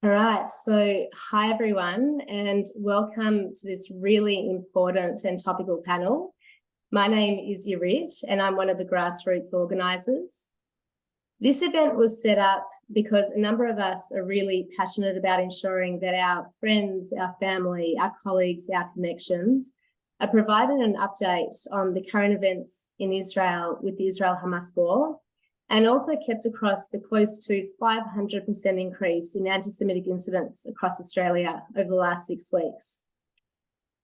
All right, so hi everyone, and welcome to this really important and topical panel. My name is Jewry, and I'm one of the grassroots organisers. This event was set up because a number of us are really passionate about ensuring that our friends, our family, our colleagues, our connections are provided an update on the current events in Israel with the Israel-Hamas war, and also kept across the close to 500% increase in anti-Semitic incidents across Australia over the last 6 weeks.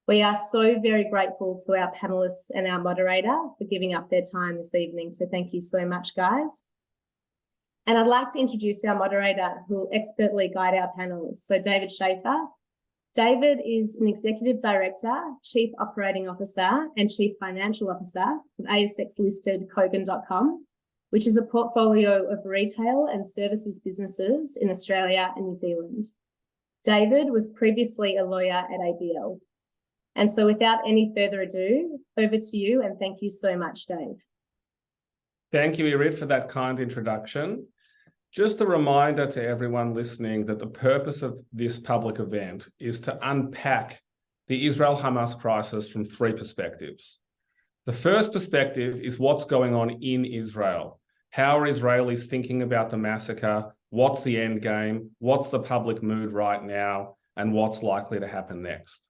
We are so very grateful to our panelists and our moderator for giving up their time this evening. So thank you so much, guys. And I'd like to introduce our moderator who will expertly guide our panels. So David SHAFER. David is an Executive Director, Chief Operating Officer and Chief Financial Officer of ASX-listed Kogan.com, which is a portfolio of retail and services businesses in Australia and New Zealand. David was previously a lawyer at ABL. And so without any further ado, over to you, and thank you so much, Dave. Thank you, Irid, for that kind introduction. Just a reminder to everyone listening that the purpose of this public event is to unpack the Israel-Hamas crisis from 3 perspectives. The first perspective is what's going on in Israel. How are Israelis thinking about the massacre? What's the end game? What's the public mood right now? And what's likely to happen next?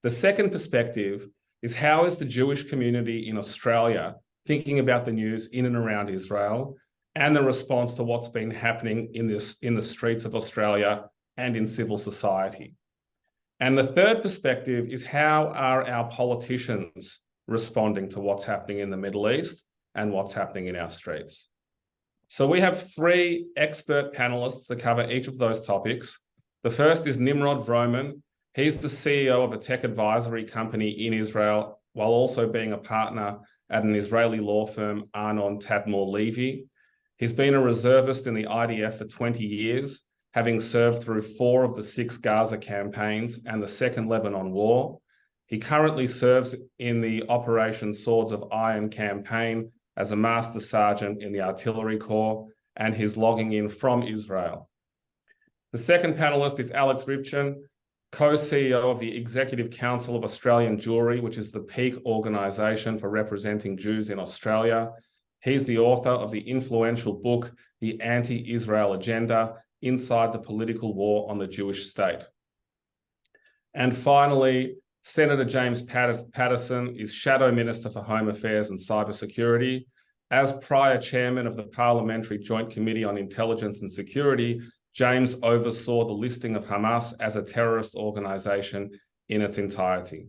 The second perspective is how is the Jewish community in Australia thinking about the news in and around Israel and the response to what's been happening in the streets of Australia and in civil society? And the third perspective is how are our politicians responding to what's happening in the Middle East and what's happening in our streets? So we have 3 expert panelists to cover each of those topics. The first is NIMROD Vromen. He's the CEO of a tech advisory company in Israel, while also being a partner at an Israeli law firm, Arnon Tadmor-Levy. He's been a reservist in the IDF for 20 years, having served through 4 of the 6 Gaza campaigns and the Second Lebanon War. He currently serves in the Operation Swords of Iron campaign as a Master Sergeant in the Artillery Corps, and he's logging in from Israel. The second panelist is Alex RYVCHIN, co-CEO of the Executive Council of Australian Jewry, which is the peak organisation for representing Jews in Australia. He's the author of the influential book, The Anti-Israel Agenda, Inside the Political War on the Jewish State. And finally, Senator James Paterson is Shadow Minister for Home Affairs and Cybersecurity. As prior chairman of the Parliamentary Joint Committee on Intelligence and Security, James oversaw the listing of Hamas as a terrorist organisation in its entirety.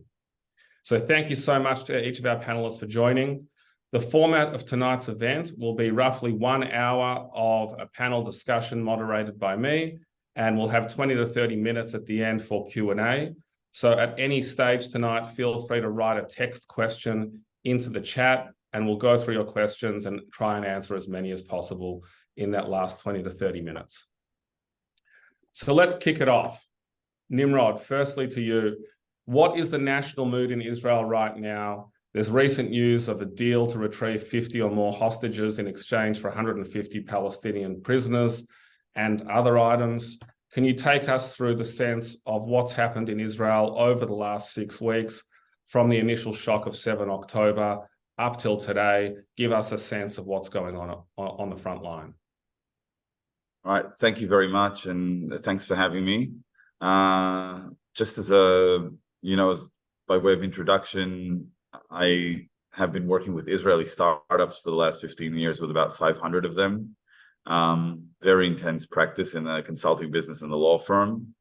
So thank you so much to each of our panelists for joining. The format of tonight's event will be roughly 1 hour of a panel discussion moderated by me, and we'll have 20 to 30 minutes at the end for Q&A. So at any stage tonight, feel free to write a text question into the chat, and we'll go through your questions and try and answer as many as possible in that last 20 to 30 minutes. So let's kick it off. Nimrod, firstly to you, what is the national mood in Israel right now? There's recent news of a deal to retrieve 50 or more hostages in exchange for 150 Palestinian prisoners and other items. Can you take us through the sense of what's happened in Israel over the last 6 weeks, from the initial shock of 7 October up till today? Give us a sense of what's going on the front line. All right, thank you very much, and thanks for having me. Just as a, by way of introduction, I have been working with Israeli startups for the last 15 years, with about 500 of them. Very intense practice in the consulting business and the law firm.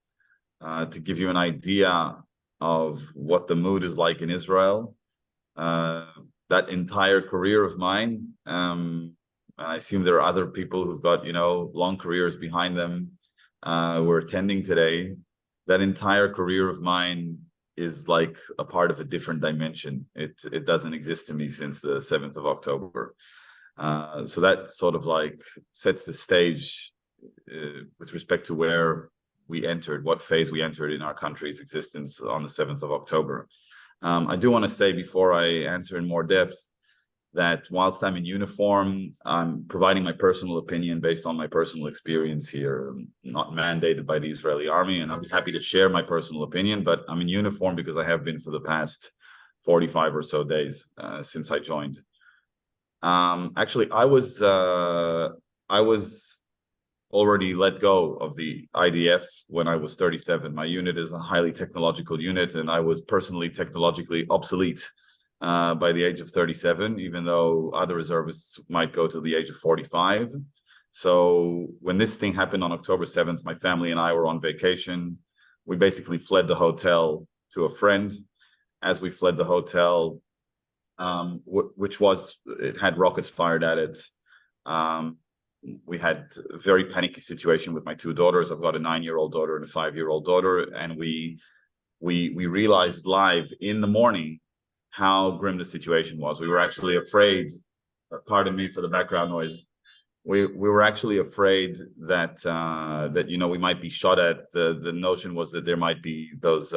To give you an idea of what the mood is like in Israel, that entire career of mine, and I assume there are other people who've got, long careers behind them who are attending today. That entire career of mine is like a part of a different dimension. It doesn't exist to me since the 7th of October. So that sort of like sets the stage with respect to where we entered, what phase we entered in our country's existence on the 7th of October. I do want to say, before I answer in more depth, that whilst I'm in uniform, I'm providing my personal opinion based on my personal experience here. I'm not mandated by the Israeli army, and I'm happy to share my personal opinion, but I'm in uniform because I have been for the past 45 or so days since I joined. Actually, I was already let go of the IDF when I was 37. My unit is a highly technological unit, and I was personally technologically obsolete by the age of 37, even though other reservists might go to the age of 45. So when this thing happened on October 7th, my family and I were on vacation. We basically fled the hotel to a friend. As we fled the hotel, it had rockets fired at it. We had a very panicky situation with my two daughters. I've got a 9-year-old daughter and a 5-year-old daughter, and we realized live in the morning how grim the situation was. We were actually afraid, pardon me for the background noise, we were actually afraid that we might be shot at. The notion was that there might be those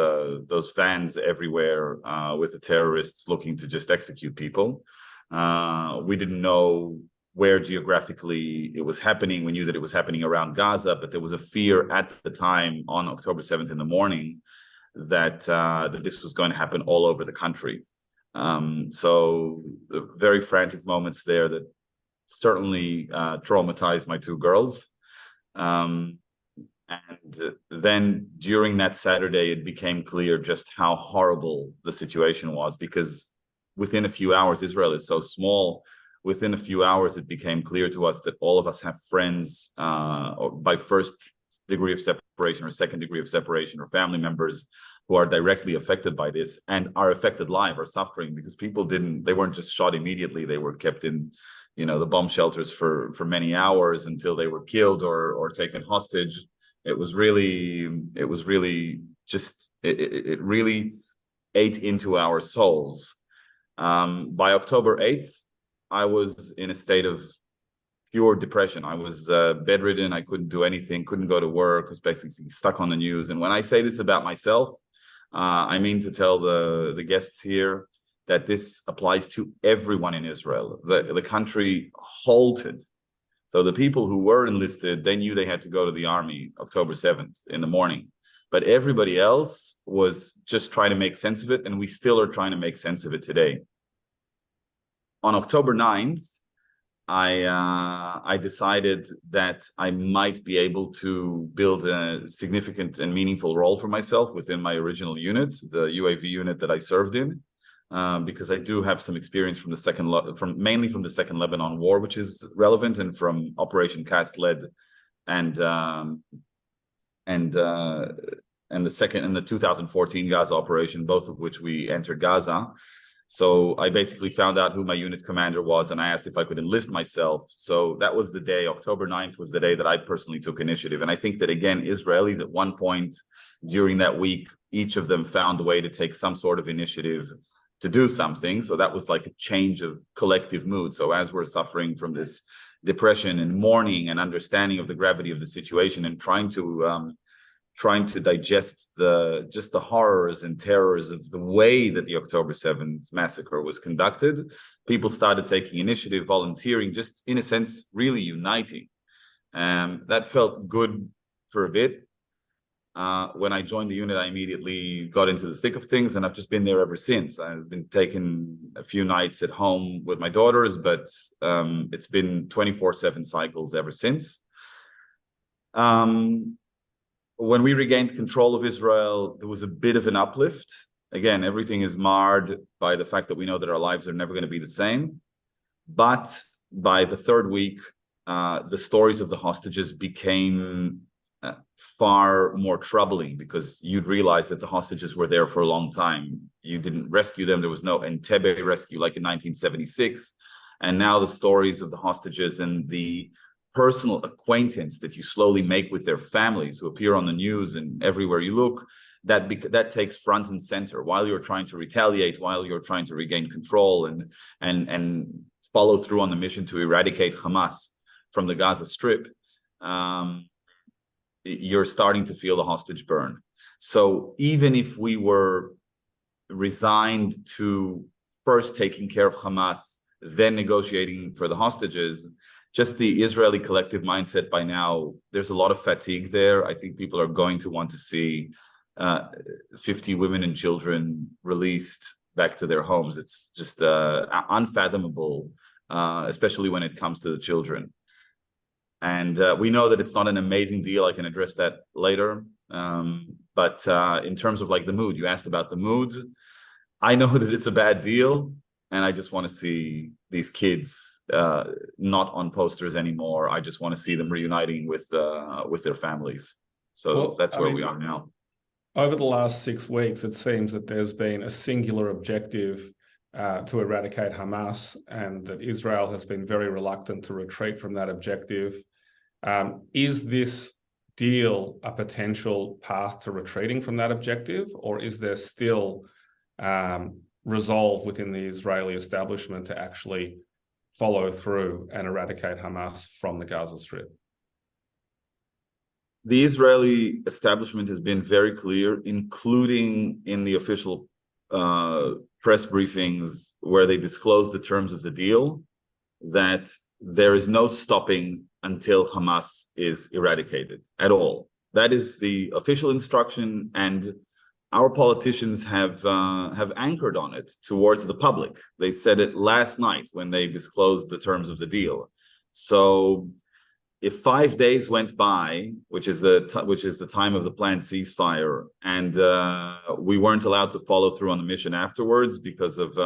vans everywhere with the terrorists looking to just execute people. We didn't know where geographically it was happening. We knew that it was happening around Gaza, but there was a fear at the time on October 7th in the morning that this was going to happen all over the country. So very frantic moments there that certainly traumatized my two girls. And then during that Saturday, it became clear just how horrible the situation was, because within a few hours, Israel is so small, within a few hours, it became clear to us that all of us have friends or by first degree of separation or second degree of separation, or family members who are directly affected by this and are affected live, are suffering, because people they weren't just shot immediately. They were kept in, the bomb shelters for many hours until they were killed or taken hostage. It really ate into our souls. By October 8th, I was in a state of pure depression. I was bedridden. I couldn't do anything, couldn't go to work, was basically stuck on the news. And when I say this about myself, I mean to tell the guests here that this applies to everyone in Israel. The country halted. So the people who were enlisted, they knew they had to go to the army October 7th in the morning. But everybody else was just trying to make sense of it, and we still are trying to make sense of it today. On October 9th, I decided that I might be able to build a significant and meaningful role for myself within my original unit, the UAV unit that I served in, because I do have some experience from mainly from the Second Lebanon War, which is relevant, and from Operation Cast Lead and the 2014 Gaza operation, both of which we entered Gaza. So I basically found out who my unit commander was, and I asked if I could enlist myself. So that was the day, October 9th was the day that I personally took initiative. And I think that, again, Israelis at one point during that week, each of them found a way to take some sort of initiative to do something. So that was like a change of collective mood. So as we're suffering from this depression and mourning and understanding of the gravity of the situation and trying to digest the horrors and terrors of the way that the October 7th massacre was conducted, people started taking initiative, volunteering, just in a sense, really uniting. That felt good for a bit. When I joined the unit, I immediately got into the thick of things, and I've just been there ever since. I've been taking a few nights at home with my daughters, but it's been 24/7 cycles ever since. When we regained control of Israel, there was a bit of an uplift. Again, everything is marred by the fact that we know that our lives are never going to be the same. But by the third week, the stories of the hostages became far more troubling, because you'd realize that the hostages were there for a long time. You didn't rescue them. There was no Entebbe rescue like in 1976. And now the stories of the hostages and the personal acquaintance that you slowly make with their families, who appear on the news and everywhere you look, that takes front and center while you're trying to retaliate, while you're trying to regain control and follow through on the mission to eradicate Hamas from the Gaza Strip. You're starting to feel the hostage burn. So even if we were resigned to first taking care of Hamas, then negotiating for the hostages. Just the Israeli collective mindset by now, there's a lot of fatigue there. I think people are going to want to see 50 women and children released back to their homes. It's just unfathomable, especially when it comes to the children. And we know that it's not an amazing deal. I can address that later. But in terms of like the mood, you asked about the mood. I know that it's a bad deal, and I just want to see these kids not on posters anymore. I just want to see them reuniting with their families. So well, that's where we are now. Over the last 6 weeks, it seems that there's been a singular objective to eradicate Hamas, and that Israel has been very reluctant to retreat from that objective. Is this deal a potential path to retreating from that objective, or is there still resolve within the Israeli establishment to actually follow through and eradicate Hamas from the Gaza Strip? The Israeli establishment has been very clear, including in the official press briefings where they disclose the terms of the deal, that there is no stopping until Hamas is eradicated at all. That is the official instruction, and our politicians have anchored on it towards the public. They said it last night when they disclosed the terms of the deal. So if 5 days went by, which is the time of the planned ceasefire, and we weren't allowed to follow through on the mission afterwards because of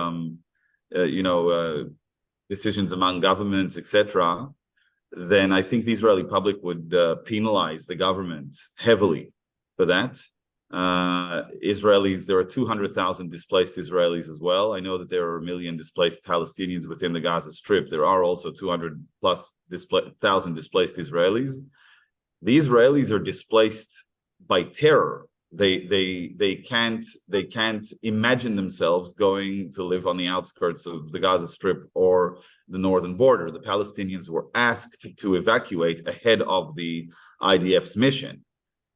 decisions among governments, etc., then I think the Israeli public would penalize the government heavily for that. Israelis, there are 200,000 displaced Israelis as well. I know that there are 1 million displaced Palestinians within the Gaza Strip. There are also 200,000 displaced Israelis. The Israelis are displaced by terror. They can't imagine themselves going to live on the outskirts of the Gaza Strip or the northern border. The Palestinians were asked to evacuate ahead of the IDF's mission.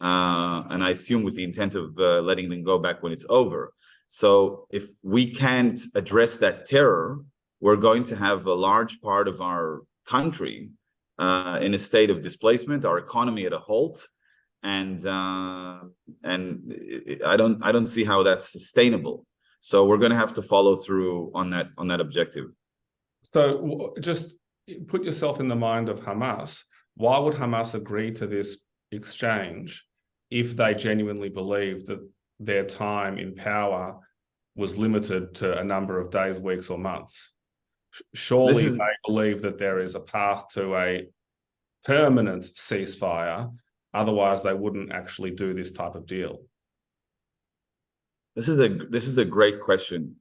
And I assume with the intent of letting them go back when it's over. So if we can't address that terror, we're going to have a large part of our country in a state of displacement, our economy at a halt, and I don't see how that's sustainable. So we're going to have to follow through on that objective. So just put yourself in the mind of Hamas. Why would Hamas agree to this exchange if they genuinely believe that their time in power was limited to a number of days, weeks, or months? Surely they believe that there is a path to a permanent ceasefire. Otherwise, they wouldn't actually do this type of deal. This is a great question.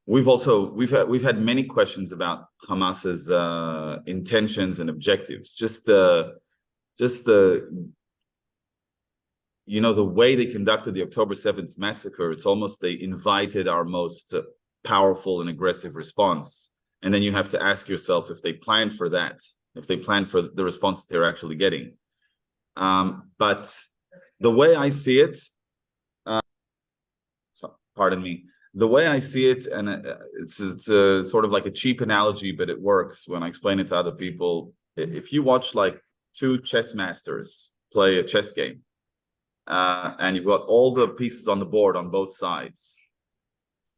We've had many questions about Hamas's intentions and objectives. Just the way they conducted the October 7th massacre, it's almost they invited our most powerful and aggressive response. And then you have to ask yourself if they planned for that, if they planned for the response that they're actually getting. But the way I see it, the way I see it, and it's a sort of like a cheap analogy, but it works when I explain it to other people. If you watch like two chess masters play a chess game, and you've got all the pieces on the board on both sides,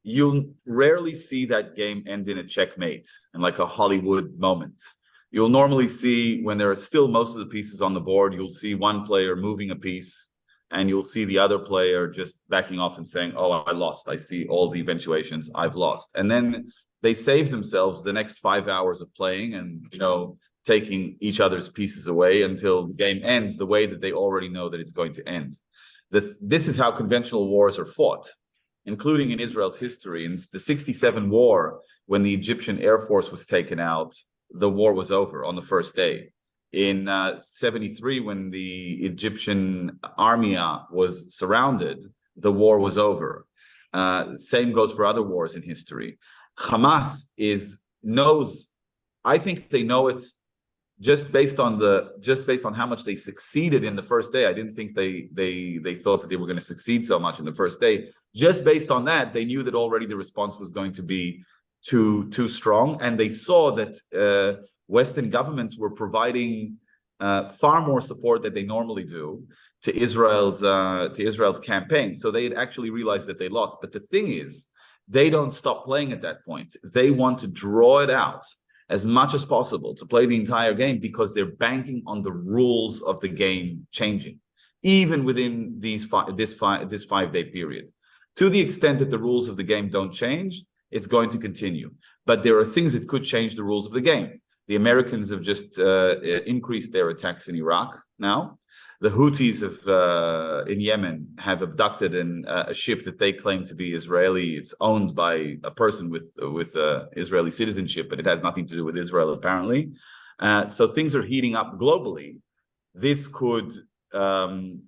you'll rarely see that game end in a checkmate and like a Hollywood moment. You'll normally see, when there are still most of the pieces on the board, you'll see one player moving a piece, and you'll see the other player just backing off and saying, oh, I lost. I see all the eventuations, I've lost. And then they save themselves the next 5 hours of playing and, taking each other's pieces away until the game ends the way that they already know that it's going to end. This is how conventional wars are fought, including in Israel's history. In the 1967 war, when the Egyptian Air Force was taken out, the war was over on the first day. In 1973, when the Egyptian army was surrounded, the war was over. Same goes for other wars in history. Hamas knows, I think they know it just based on how much they succeeded in the first day. I didn't think they thought that they were going to succeed so much in the first day. Just based on that, they knew that already the response was going to be too strong, and they saw that Western governments were providing far more support than they normally do to Israel's campaign. So they had actually realized that they lost. But the thing is, they don't stop playing at that point. They want to draw it out as much as possible to play the entire game, because they're banking on the rules of the game changing, even within this 5-day period. To the extent that the rules of the game don't change, it's going to continue. But there are things that could change the rules of the game. The Americans have just increased their attacks in Iraq now. The Houthis in Yemen have abducted a ship that they claim to be Israeli. It's owned by a person with Israeli citizenship, but it has nothing to do with Israel, apparently. So things are heating up globally. This could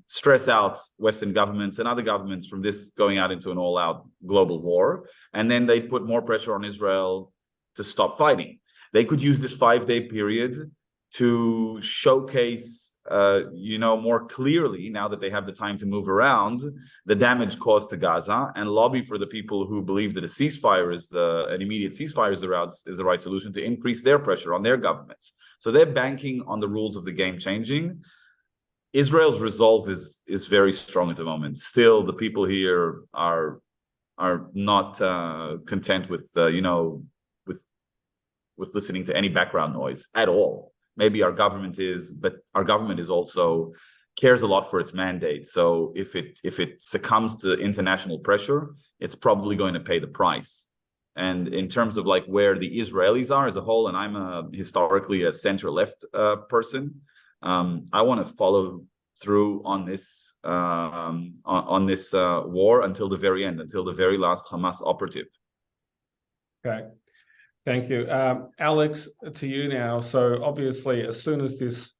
stress out Western governments and other governments from this going out into an all-out global war. And then they put more pressure on Israel to stop fighting. They could use this 5-day period to showcase, more clearly, now that they have the time to move around, the damage caused to Gaza, and lobby for the people who believe that an immediate ceasefire is the right solution, to increase their pressure on their governments. So they're banking on the rules of the game changing. Israel's resolve is very strong at the moment. Still, the people here are not content with listening to any background noise at all. Maybe our government is, but our government is also cares a lot for its mandate. So if it succumbs to international pressure, it's probably going to pay the price. And in terms of like where the Israelis are as a whole, and I'm historically a center-left person, I want to follow through on this war until the very end, until the very last Hamas operative. Okay. Thank you. Alex, to you now. So obviously, as soon as this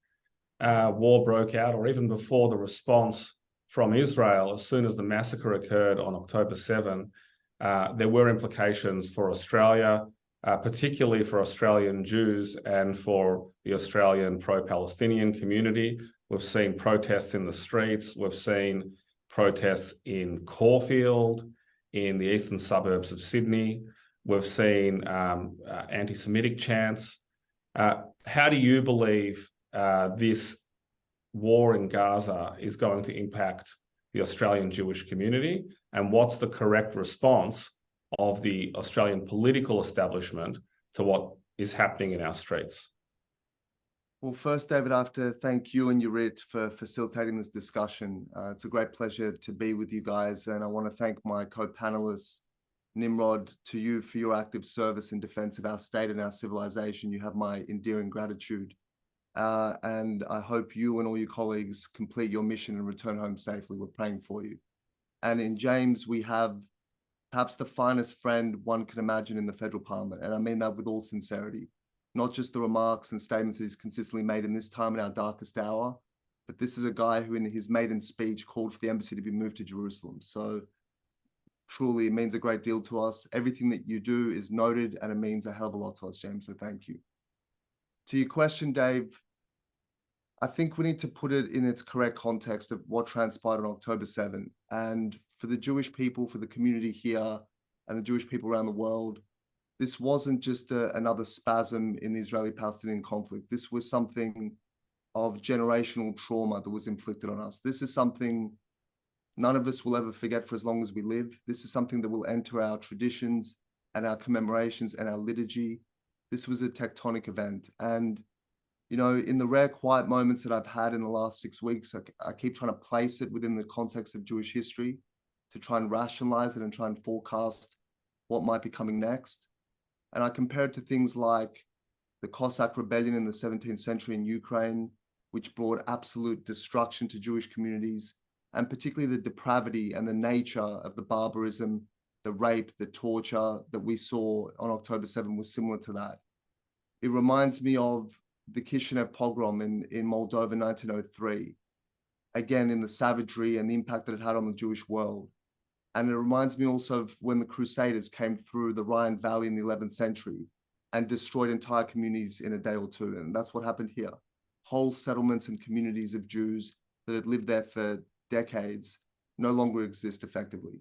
war broke out, or even before the response from Israel, as soon as the massacre occurred on October 7, there were implications for Australia, particularly for Australian Jews and for the Australian pro-Palestinian community. We've seen protests in the streets. We've seen protests in Caulfield, in the eastern suburbs of Sydney. We've seen anti-Semitic chants. How do you believe this war in Gaza is going to impact the Australian Jewish community? And what's the correct response of the Australian political establishment to what is happening in our streets? Well, first, David, I have to thank you and Jewry for facilitating this discussion. It's a great pleasure to be with you guys. And I want to thank my co-panelists, NIMROD, to you for your active service in defense of our state and our civilization. You have my endearing gratitude. And I hope you and all your colleagues complete your mission and return home safely. We're praying for you. And in James, we have perhaps the finest friend one can imagine in the federal parliament. And I mean that with all sincerity, not just the remarks and statements that he's consistently made in this time in our darkest hour, but this is a guy who in his maiden speech called for the embassy to be moved to Jerusalem. So truly, it means a great deal to us. Everything that you do is noted, and it means a hell of a lot to us, James, so thank you. To your question, Dave, I think we need to put it in its correct context of what transpired on October 7. And for the Jewish people, for the community here, and the Jewish people around the world, this wasn't just another spasm in the Israeli-Palestinian conflict. This was something of generational trauma that was inflicted on us. This is something none of us will ever forget for as long as we live. This is something that will enter our traditions and our commemorations and our liturgy. This was a tectonic event. And, you know, in the rare quiet moments that I've had in the last 6 weeks, I keep trying to place it within the context of Jewish history to try and rationalize it and try and forecast what might be coming next. And I compare it to things like the Cossack rebellion in the 17th century in Ukraine, which brought absolute destruction to Jewish communities, and particularly the depravity and the nature of the barbarism, the rape, the torture that we saw on October 7 was similar to that. It reminds me of the Kishinev pogrom in Moldova in 1903, again, in the savagery and the impact that it had on the Jewish world. And it reminds me also of when the Crusaders came through the Rhine Valley in the 11th century and destroyed entire communities in a day or two. And that's what happened here. Whole settlements and communities of Jews that had lived there for decades no longer exist effectively.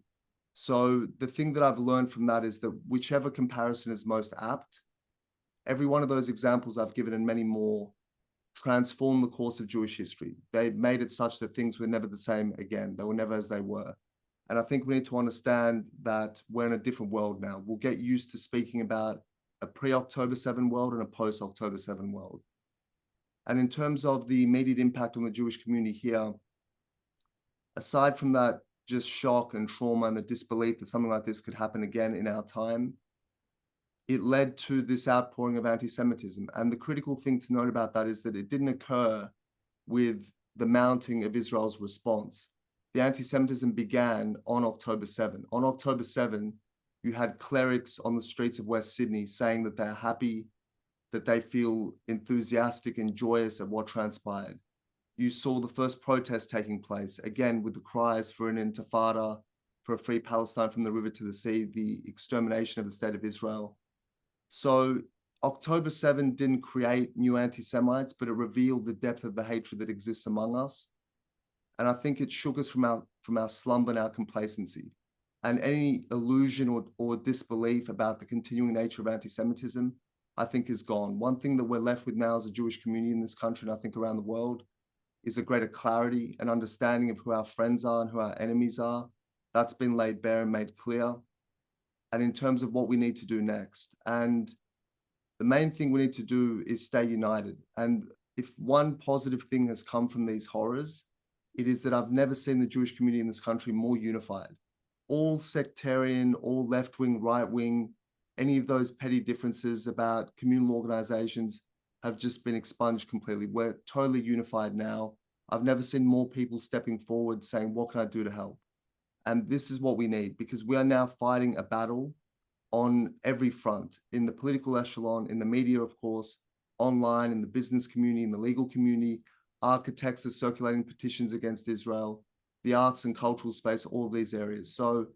So the thing that I've learned from that is that whichever comparison is most apt, every one of those examples I've given and many more transformed the course of Jewish history. They made it such that things were never the same again. They were never as they were. And I think we need to understand that we're in a different world now. We'll get used to speaking about a pre-October 7 world and a post-October 7 world. And in terms of the immediate impact on the Jewish community here, aside from that just shock and trauma and the disbelief that something like this could happen again in our time, it led to this outpouring of anti-Semitism. And the critical thing to note about that is that it didn't occur with the mounting of Israel's response. The anti-Semitism began on October 7. On October 7, you had clerics on the streets of West Sydney saying that they're happy, that they feel enthusiastic and joyous at what transpired. You saw the first protest taking place, again, with the cries for an intifada, for a free Palestine from the river to the sea, the extermination of the state of Israel. So October 7 didn't create new anti-Semites, but it revealed the depth of the hatred that exists among us. And I think it shook us from our slumber and our complacency. And any illusion or disbelief about the continuing nature of anti-Semitism, I think is gone. One thing that we're left with now as a Jewish community in this country, and I think around the world, is a greater clarity and understanding of who our friends are and who our enemies are. That's been laid bare and made clear. And in terms of what we need to do next. And the main thing we need to do is stay united. And if one positive thing has come from these horrors, it is that I've never seen the Jewish community in this country more unified. All sectarian, all left-wing, right-wing, any of those petty differences about communal organizations have just been expunged completely. We're totally unified now. I've never seen more people stepping forward saying, what can I do to help? And this is what we need, because we are now fighting a battle on every front, in the political echelon, in the media, of course, online, in the business community, in the legal community. Architects are circulating petitions against Israel, the arts and cultural space, all of these areas. So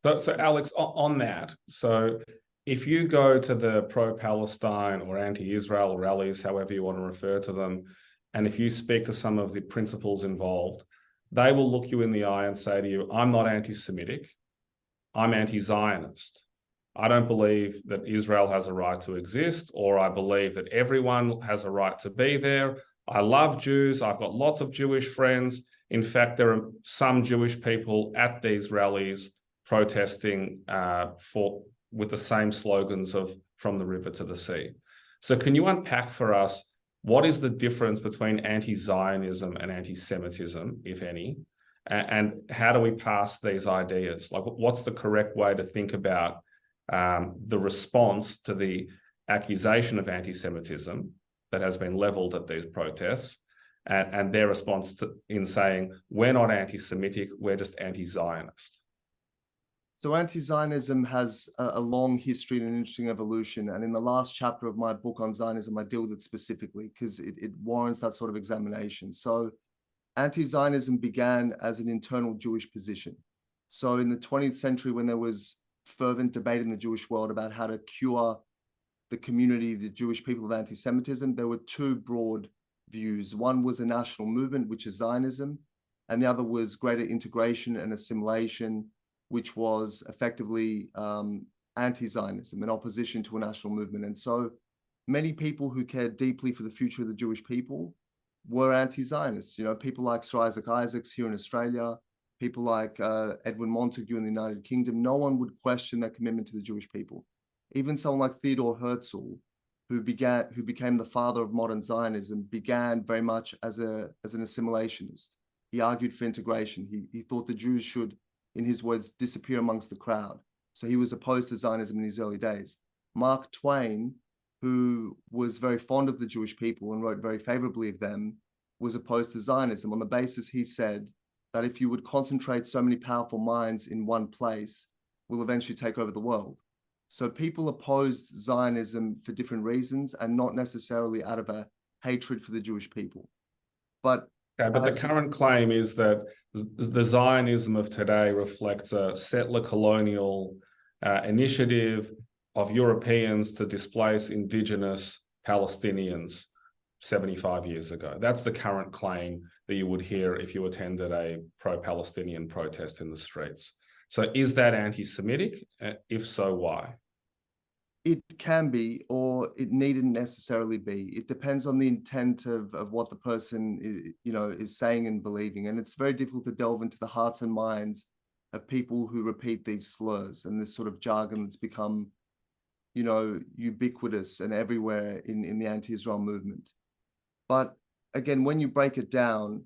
Alex, on that, so if you go to the pro-Palestine or anti-Israel rallies, however you want to refer to them, and if you speak to some of the principals involved, they will look you in the eye and say to you, I'm not anti-Semitic, I'm anti-Zionist. I don't believe that Israel has a right to exist, or I believe that everyone has a right to be there. I love Jews. I've got lots of Jewish friends. In fact, there are some Jewish people at these rallies protesting with the same slogans of from the river to the sea. So can you unpack for us, what is the difference between anti-Zionism and anti-Semitism, if any, and how do we pass these ideas? Like, what's the correct way to think about the response to the accusation of anti-Semitism that has been leveled at these protests, and their response in saying, we're not anti-Semitic, we're just anti-Zionist? So anti-Zionism has a long history and an interesting evolution. And in the last chapter of my book on Zionism, I deal with it specifically because it warrants that sort of examination. So anti-Zionism began as an internal Jewish position. So in the 20th century, when there was fervent debate in the Jewish world about how to cure the community, the Jewish people, of anti-Semitism, there were two broad views. One was a national movement, which is Zionism, and the other was greater integration and assimilation, which was effectively anti-Zionism, in opposition to a national movement. And so many people who cared deeply for the future of the Jewish people were anti-Zionists. You know, people like Sir Isaac Isaacs here in Australia, people like Edwin Montagu in the United Kingdom. No one would question their commitment to the Jewish people. Even someone like Theodor Herzl, who became the father of modern Zionism, began very much as an assimilationist. He argued for integration. He thought the Jews should, in his words, disappear amongst the crowd. So he was opposed to Zionism in his early days. Mark Twain, who was very fond of the Jewish people and wrote very favorably of them, was opposed to Zionism on the basis, he said, that if you would concentrate so many powerful minds in one place, we'll eventually take over the world. So people opposed Zionism for different reasons and not necessarily out of a hatred for the Jewish people. But the current claim is that the Zionism of today reflects a settler colonial initiative of Europeans to displace indigenous Palestinians 75 years ago. That's the current claim that you would hear if you attended a pro-Palestinian protest in the streets. So is that anti-Semitic? If so, why? It can be, or it needn't necessarily be. It depends on the intent of what the person is saying and believing. And it's very difficult to delve into the hearts and minds of people who repeat these slurs and this sort of jargon that's become, ubiquitous and everywhere in the anti-Israel movement. But again, when you break it down,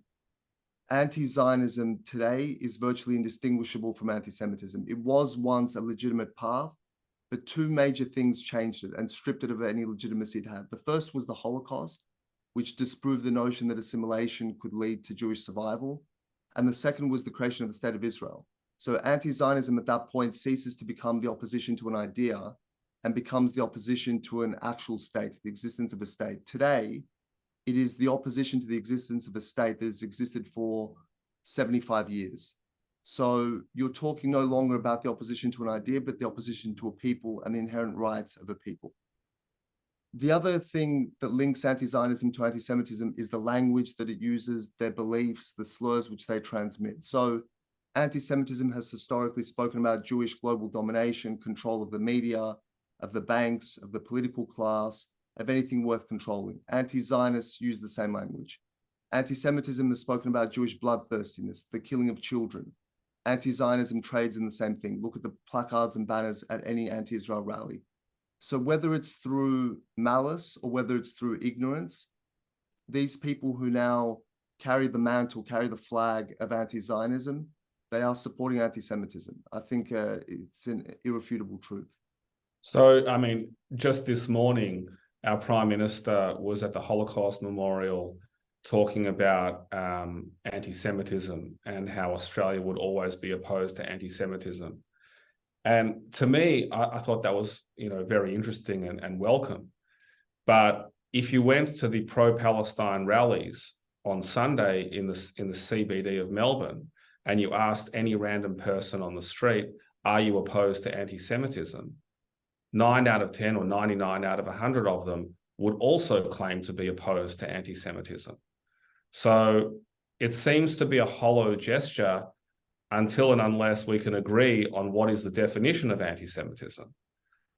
anti-Zionism today is virtually indistinguishable from anti-Semitism. It was once a legitimate path, but two major things changed it and stripped it of any legitimacy it had. The first was the Holocaust, which disproved the notion that assimilation could lead to Jewish survival. And the second was the creation of the State of Israel. So anti-Zionism at that point ceases to become the opposition to an idea and becomes the opposition to an actual state, the existence of a state. Today, it is the opposition to the existence of a state that has existed for 75 years. So you're talking no longer about the opposition to an idea, but the opposition to a people and the inherent rights of a people. The other thing that links anti-Zionism to anti-Semitism is the language that it uses, their beliefs, the slurs which they transmit. So anti-Semitism has historically spoken about Jewish global domination, control of the media, of the banks, of the political class, of anything worth controlling. Anti-Zionists use the same language. Anti-Semitism has spoken about Jewish bloodthirstiness, the killing of children. Anti-Zionism trades in the same thing. Look at the placards and banners at any anti-Israel rally. So whether it's through malice or whether it's through ignorance, these people who now carry the mantle, carry the flag of anti-Zionism, they are supporting anti-Semitism. I think it's an irrefutable truth. So, I mean, just this morning, our Prime Minister was at the Holocaust Memorial talking about anti-Semitism and how Australia would always be opposed to anti-Semitism. And to me, I thought that was, very interesting and welcome. But if you went to the pro-Palestine rallies on Sunday in the CBD of Melbourne, and you asked any random person on the street, are you opposed to anti-Semitism? 9 out of 10 or 99 out of 100 of them would also claim to be opposed to anti-Semitism. So it seems to be a hollow gesture until and unless we can agree on what is the definition of anti-Semitism.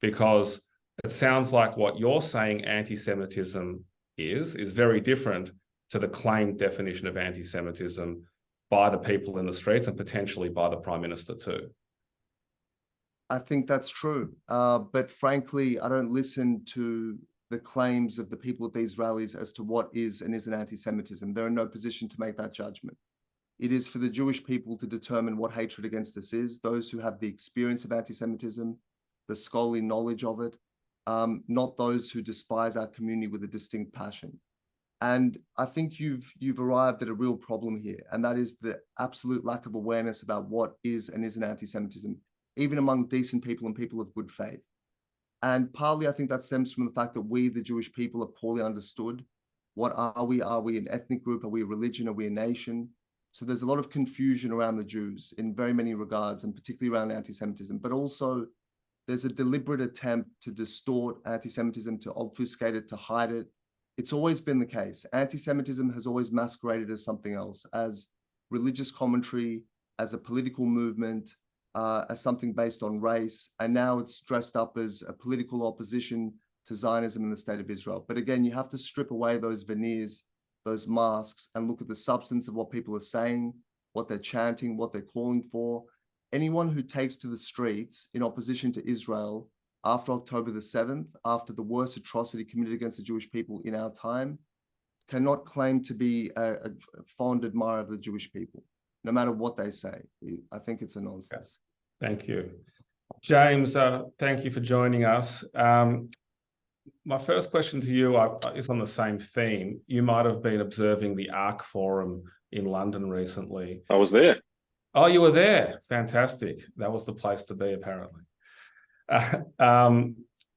Because it sounds like what you're saying anti-Semitism is very different to the claimed definition of anti-Semitism by the people in the streets and potentially by the Prime Minister too. I think that's true. But frankly, I don't listen to the claims of the people at these rallies as to what is and isn't anti-Semitism. They're in no position to make that judgment. It is for the Jewish people to determine what hatred against us is, those who have the experience of anti-Semitism, the scholarly knowledge of it, not those who despise our community with a distinct passion. And I think you've arrived at a real problem here, and that is the absolute lack of awareness about what is and isn't anti-Semitism, even among decent people and people of good faith. And partly, I think that stems from the fact that we, the Jewish people, are poorly understood. What are we? Are we an ethnic group? Are we a religion? Are we a nation? So there's a lot of confusion around the Jews in very many regards, and particularly around anti-Semitism. But also, there's a deliberate attempt to distort anti-Semitism, to obfuscate it, to hide it. It's always been the case. Anti-Semitism has always masqueraded as something else, as religious commentary, as a political movement, as something based on race, and now it's dressed up as a political opposition to Zionism in the State of Israel. But again, you have to strip away those veneers, those masks, and look at the substance of what people are saying, what they're chanting, what they're calling for. Anyone who takes to the streets in opposition to Israel after October the 7th, after the worst atrocity committed against the Jewish people in our time, cannot claim to be a fond admirer of the Jewish people, no matter what they say. I think it's a nonsense. Thank you. James, thank you for joining us. My first question to you is on the same theme. You might have been observing the ARC Forum in London recently. I was there. Oh, you were there. Fantastic. That was the place to be, apparently.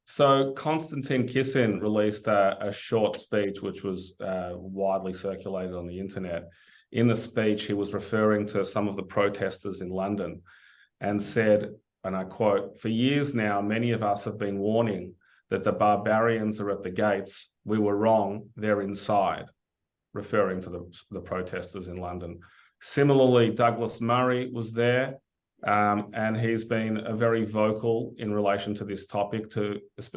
So Konstantin Kisin released a short speech, which was widely circulated on the internet. In the speech, he was referring to some of the protesters in London and said, and I quote, "For years now, many of us have been warning that the barbarians are at the gates. We were wrong, they're inside," referring to the protesters in London. Similarly, Douglas Murray was there. And he's been very vocal in relation to this topic,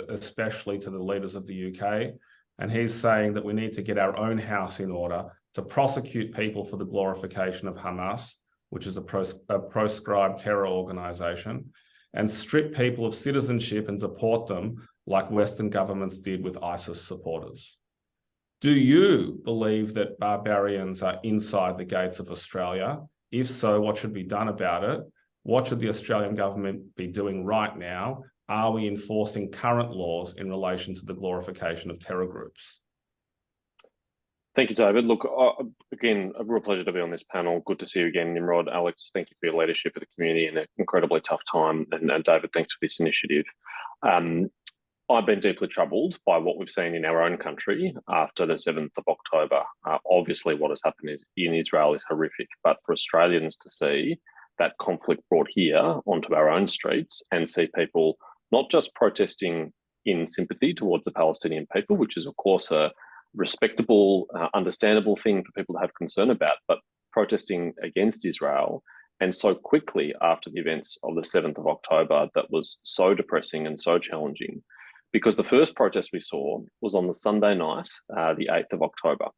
especially to the leaders of the UK. And he's saying that we need to get our own house in order to prosecute people for the glorification of Hamas, which is a proscribed terror organisation, and strip people of citizenship and deport them like Western governments did with ISIS supporters. Do you believe that barbarians are inside the gates of Australia? If so, what should be done about it? What should the Australian government be doing right now? Are we enforcing current laws in relation to the glorification of terror groups? Thank you, David. Look, again, a real pleasure to be on this panel. Good to see you again, Nimrod. Alex, thank you for your leadership of the community in an incredibly tough time. And David, thanks for this initiative. I've been deeply troubled by what we've seen in our own country after the 7th of October. Obviously, what has happened in Israel is horrific, but for Australians to see that conflict brought here onto our own streets and see people not just protesting in sympathy towards the Palestinian people, which is, of course, a respectable, understandable thing for people to have concern about, but protesting against Israel, and so quickly after the events of the 7th of October, that was so depressing and so challenging, because the first protest we saw was on the Sunday night, the 8th of October.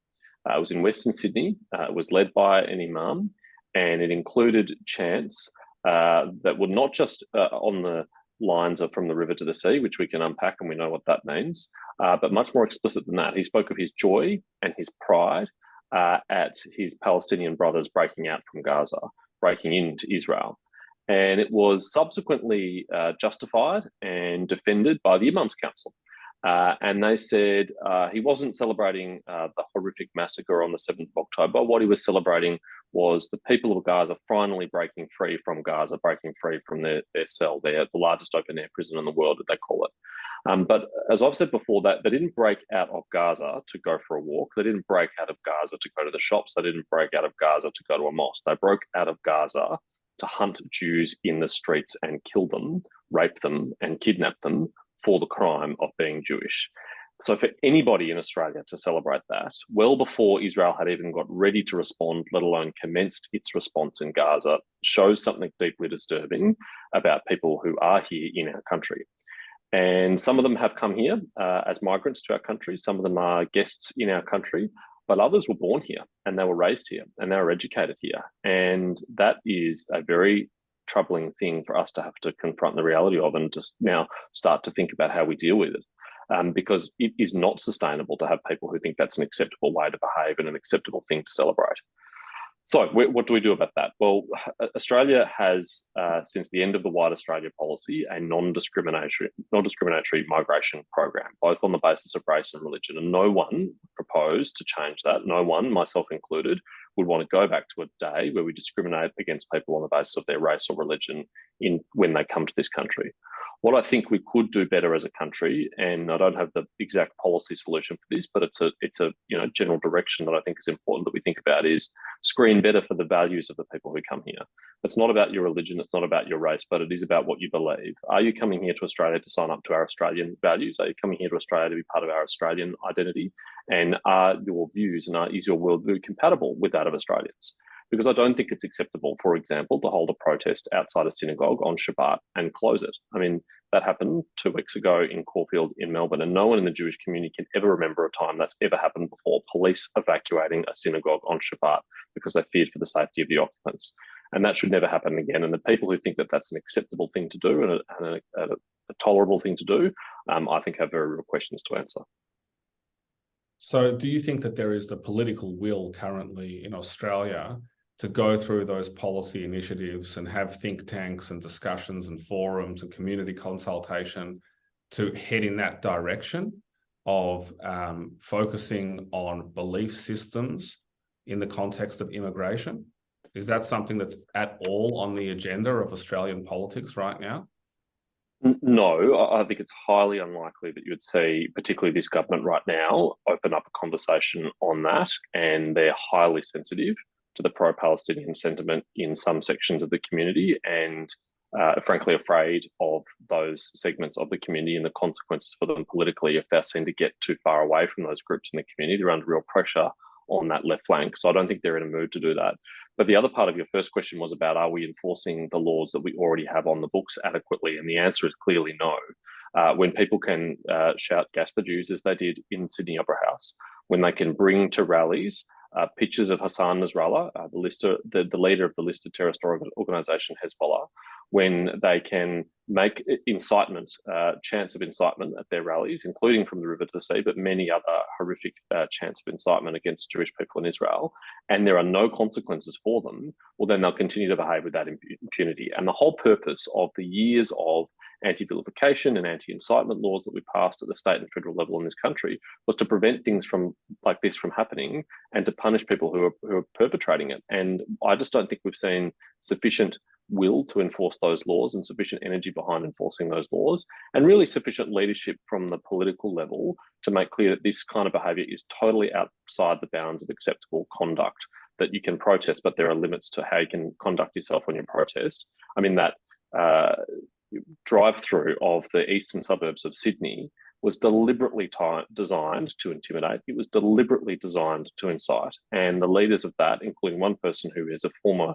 It was in Western Sydney. It was led by an imam, and it included chants that were not just on the lines of from the river to the sea, which we can unpack and we know what that means, but much more explicit than that. He spoke of his joy and his pride at his Palestinian brothers breaking out from Gaza, breaking into Israel. And it was subsequently justified and defended by the Imams Council. And they said he wasn't celebrating the horrific massacre on the 7th of October. What he was celebrating was the people of Gaza finally breaking free from Gaza, breaking free from their cell, the largest open-air prison in the world, that they call it. But as I've said before, that they didn't break out of Gaza to go for a walk. They didn't break out of Gaza to go to the shops. They didn't break out of Gaza to go to a mosque. They broke out of Gaza to hunt Jews in the streets and kill them, rape them, and kidnap them for the crime of being Jewish. So for anybody in Australia to celebrate that, well before Israel had even got ready to respond, let alone commenced its response in Gaza, shows something deeply disturbing about people who are here in our country. And some of them have come here as migrants to our country. Some of them are guests in our country, but others were born here and they were raised here and they were educated here. And that is a very troubling thing for us to have to confront the reality of, and just now start to think about how we deal with it. Because it is not sustainable to have people who think that's an acceptable way to behave and an acceptable thing to celebrate. So what do we do about that? Well, Australia has, since the end of the White Australia policy, a non-discriminatory migration program, both on the basis of race and religion. And no one proposed to change that. No one, myself included, would want to go back to a day where we discriminate against people on the basis of their race or religion when they come to this country. What I think we could do better as a country, and I don't have the exact policy solution for this, but it's a general direction that I think is important that we think about, is screen better for the values of the people who come here. It's not about your religion, it's not about your race, but it is about what you believe. Are you coming here to Australia to sign up to our Australian values? Are you coming here to Australia to be part of our Australian identity? And are your views and is your worldview compatible with that of Australians? Because I don't think it's acceptable, for example, to hold a protest outside a synagogue on Shabbat and close it. I mean, that happened 2 weeks ago in Caulfield in Melbourne, and no one in the Jewish community can ever remember a time that's ever happened before, police evacuating a synagogue on Shabbat because they feared for the safety of the occupants. And that should never happen again. And the people who think that that's an acceptable thing to do and a tolerable thing to do, I think have very real questions to answer. So do you think that there is the political will currently in Australia to go through those policy initiatives and have think tanks and discussions and forums and community consultation to head in that direction of focusing on belief systems in the context of immigration? Is that something that's at all on the agenda of Australian politics right now? No, I think it's highly unlikely that you would see, particularly this government right now, open up a conversation on that. And they're highly sensitive to the pro-Palestinian sentiment in some sections of the community, and frankly afraid of those segments of the community and the consequences for them politically if they're seen to get too far away from those groups in the community. They're under real pressure on that left flank. So I don't think they're in a mood to do that. But the other part of your first question was about, are we enforcing the laws that we already have on the books adequately? And the answer is clearly no. When people can shout "gas the Jews" as they did in Sydney Opera House, when they can bring to rallies pictures of Hassan Nasrallah, the leader of the listed terrorist organisation Hezbollah, when they can make incitement, chants of incitement at their rallies, including from the river to the sea, but many other horrific chants of incitement against Jewish people in Israel, and there are no consequences for them, well, then they'll continue to behave with that impunity. And the whole purpose of the years of anti-vilification and anti-incitement laws that we passed at the state and federal level in this country was to prevent things like this from happening and to punish people who are perpetrating it. And I just don't think we've seen sufficient will to enforce those laws and sufficient energy behind enforcing those laws, and really sufficient leadership from the political level to make clear that this kind of behaviour is totally outside the bounds of acceptable conduct, that you can protest, but there are limits to how you can conduct yourself when you protest. I mean, that drive-through of the eastern suburbs of Sydney was deliberately designed to intimidate. It was deliberately designed to incite. And the leaders of that, including one person who is a former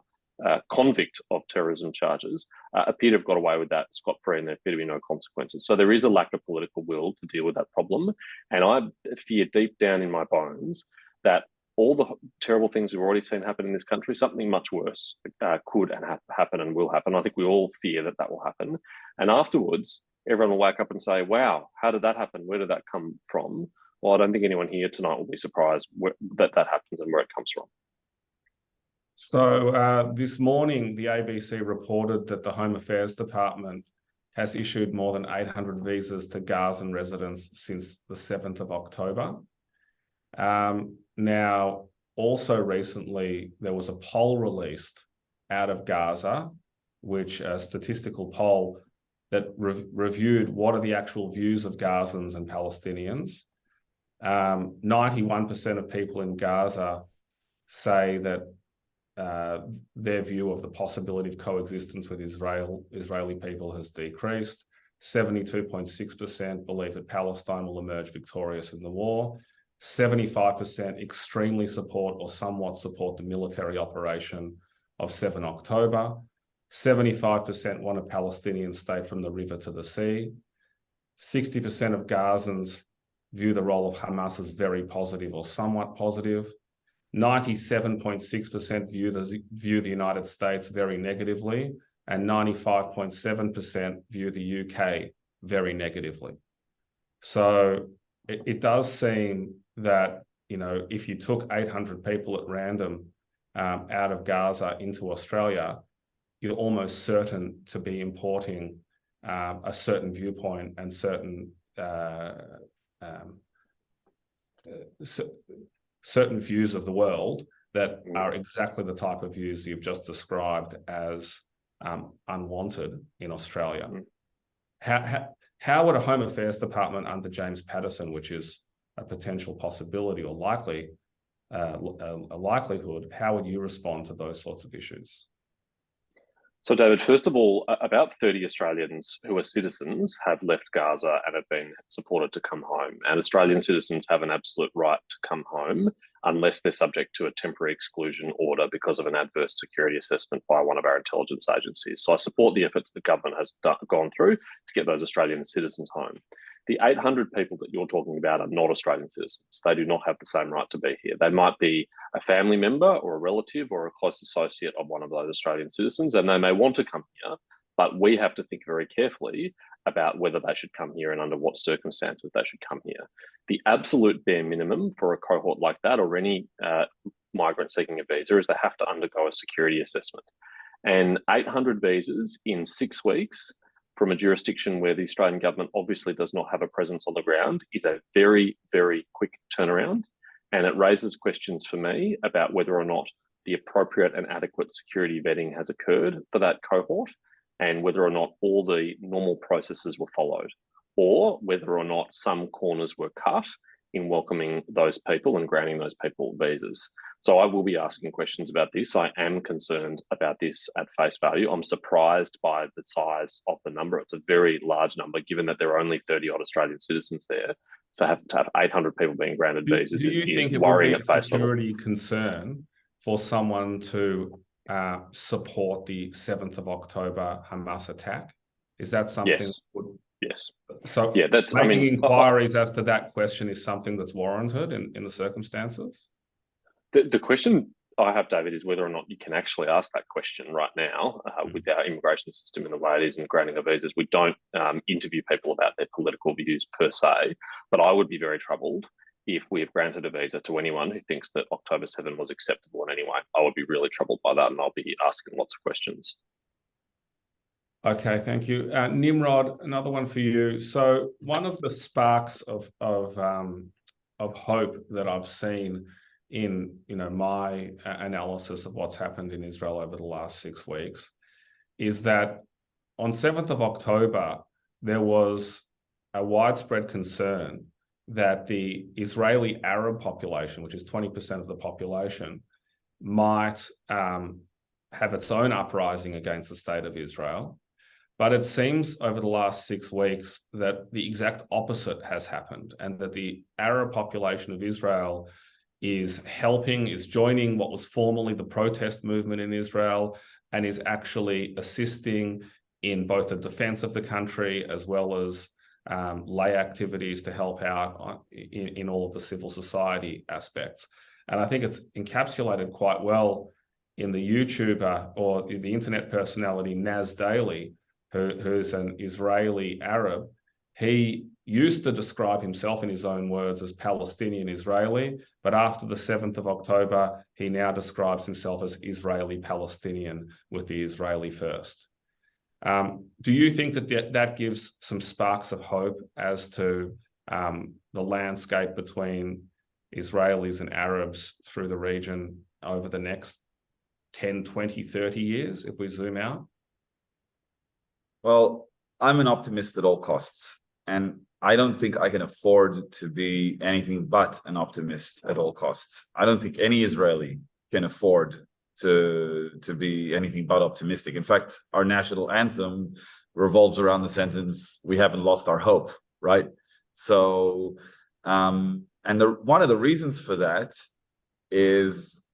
convict of terrorism charges, appear to have got away with that scot-free, and there appear to be no consequences. So there is a lack of political will to deal with that problem. And I fear deep down in my bones that all the terrible things we've already seen happen in this country, something much worse could happen and will happen. I think we all fear that that will happen. And afterwards, everyone will wake up and say, wow, how did that happen? Where did that come from? Well, I don't think anyone here tonight will be surprised that happens and where it comes from. So this morning, the ABC reported that the Home Affairs Department has issued more than 800 visas to Gazan residents since the 7th of October. Now, also recently, there was a poll released out of Gaza, which a statistical poll that reviewed what are the actual views of Gazans and Palestinians. 91% of people in Gaza say that their view of the possibility of coexistence with Israeli people has decreased. 72.6% believe that Palestine will emerge victorious in the war. 75% extremely support or somewhat support the military operation of 7 October. 75% want a Palestinian state from the river to the sea. 60% of Gazans view the role of Hamas as very positive or somewhat positive. 97.6% view the United States very negatively, and 95.7% view the UK very negatively. So it does seem that, you know, if you took 800 people at random out of Gaza into Australia, you're almost certain to be importing a certain viewpoint and certain certain views of the world that are exactly the type of views you've just described as unwanted in Australia. How would a Home Affairs Department under James Paterson, which is a potential possibility or likely a likelihood, how would you respond to those sorts of issues? So, David, first of all, about 30 Australians who are citizens have left Gaza and have been supported to come home. And Australian citizens have an absolute right to come home unless they're subject to a temporary exclusion order because of an adverse security assessment by one of our intelligence agencies. So I support the efforts the government has gone through to get those Australian citizens home. The 800 people that you're talking about are not Australian citizens. They do not have the same right to be here. They might be a family member or a relative or a close associate of one of those Australian citizens, and they may want to come here, but we have to think very carefully about whether they should come here and under what circumstances they should come here. The absolute bare minimum for a cohort like that or any migrant seeking a visa is they have to undergo a security assessment. And 800 visas in 6 weeks from a jurisdiction where the Australian government obviously does not have a presence on the ground is a very, very quick turnaround. And it raises questions for me about whether or not the appropriate and adequate security vetting has occurred for that cohort and whether or not all the normal processes were followed, or whether or not some corners were cut in welcoming those people and granting those people visas. So I will be asking questions about this. I am concerned about this at face value. I'm surprised by the size of the number. It's a very large number, given that there are only 30-odd Australian citizens there. To have 800 people being granted visas is worrying at face level. Do you think it would be a security concern for someone to support the 7th of October Hamas attack? Is that something? Yes. Yes. So yeah, that's making inquiries as to that question is something that's warranted in the circumstances? The question I have, David, is whether or not you can actually ask that question right now with our immigration system in the way it is and granting of visas. We don't interview people about their political views per se, but I would be very troubled if we have granted a visa to anyone who thinks that October 7 was acceptable in any way. I would be really troubled by that, and I'll be asking lots of questions. Okay, thank you. Nimrod, another one for you. So one of the sparks of hope that I've seen in my analysis of what's happened in Israel over the last 6 weeks is that on 7th of October, there was a widespread concern that the Israeli Arab population, which is 20% of the population, might have its own uprising against the state of Israel. But it seems over the last 6 weeks that the exact opposite has happened, and that the Arab population of Israel is joining what was formerly the protest movement in Israel, and is actually assisting in both the defense of the country as well as lay activities to help out in all of the civil society aspects. And I think it's encapsulated quite well in the YouTuber or the internet personality Naz Daily, who's an Israeli Arab. He used to describe himself in his own words as Palestinian Israeli, but after the 7th of October, he now describes himself as Israeli Palestinian with the Israeli first. Do you think that gives some sparks of hope as to the landscape between Israelis and Arabs through the region over the next 10, 20, 30 years, if we zoom out? Well, I'm an optimist at all costs, and I don't think I can afford to be anything but an optimist at all costs. I don't think any Israeli can afford to be anything but optimistic. In fact, our national anthem revolves around the sentence, "We haven't lost our hope," right? So, one of the reasons for that is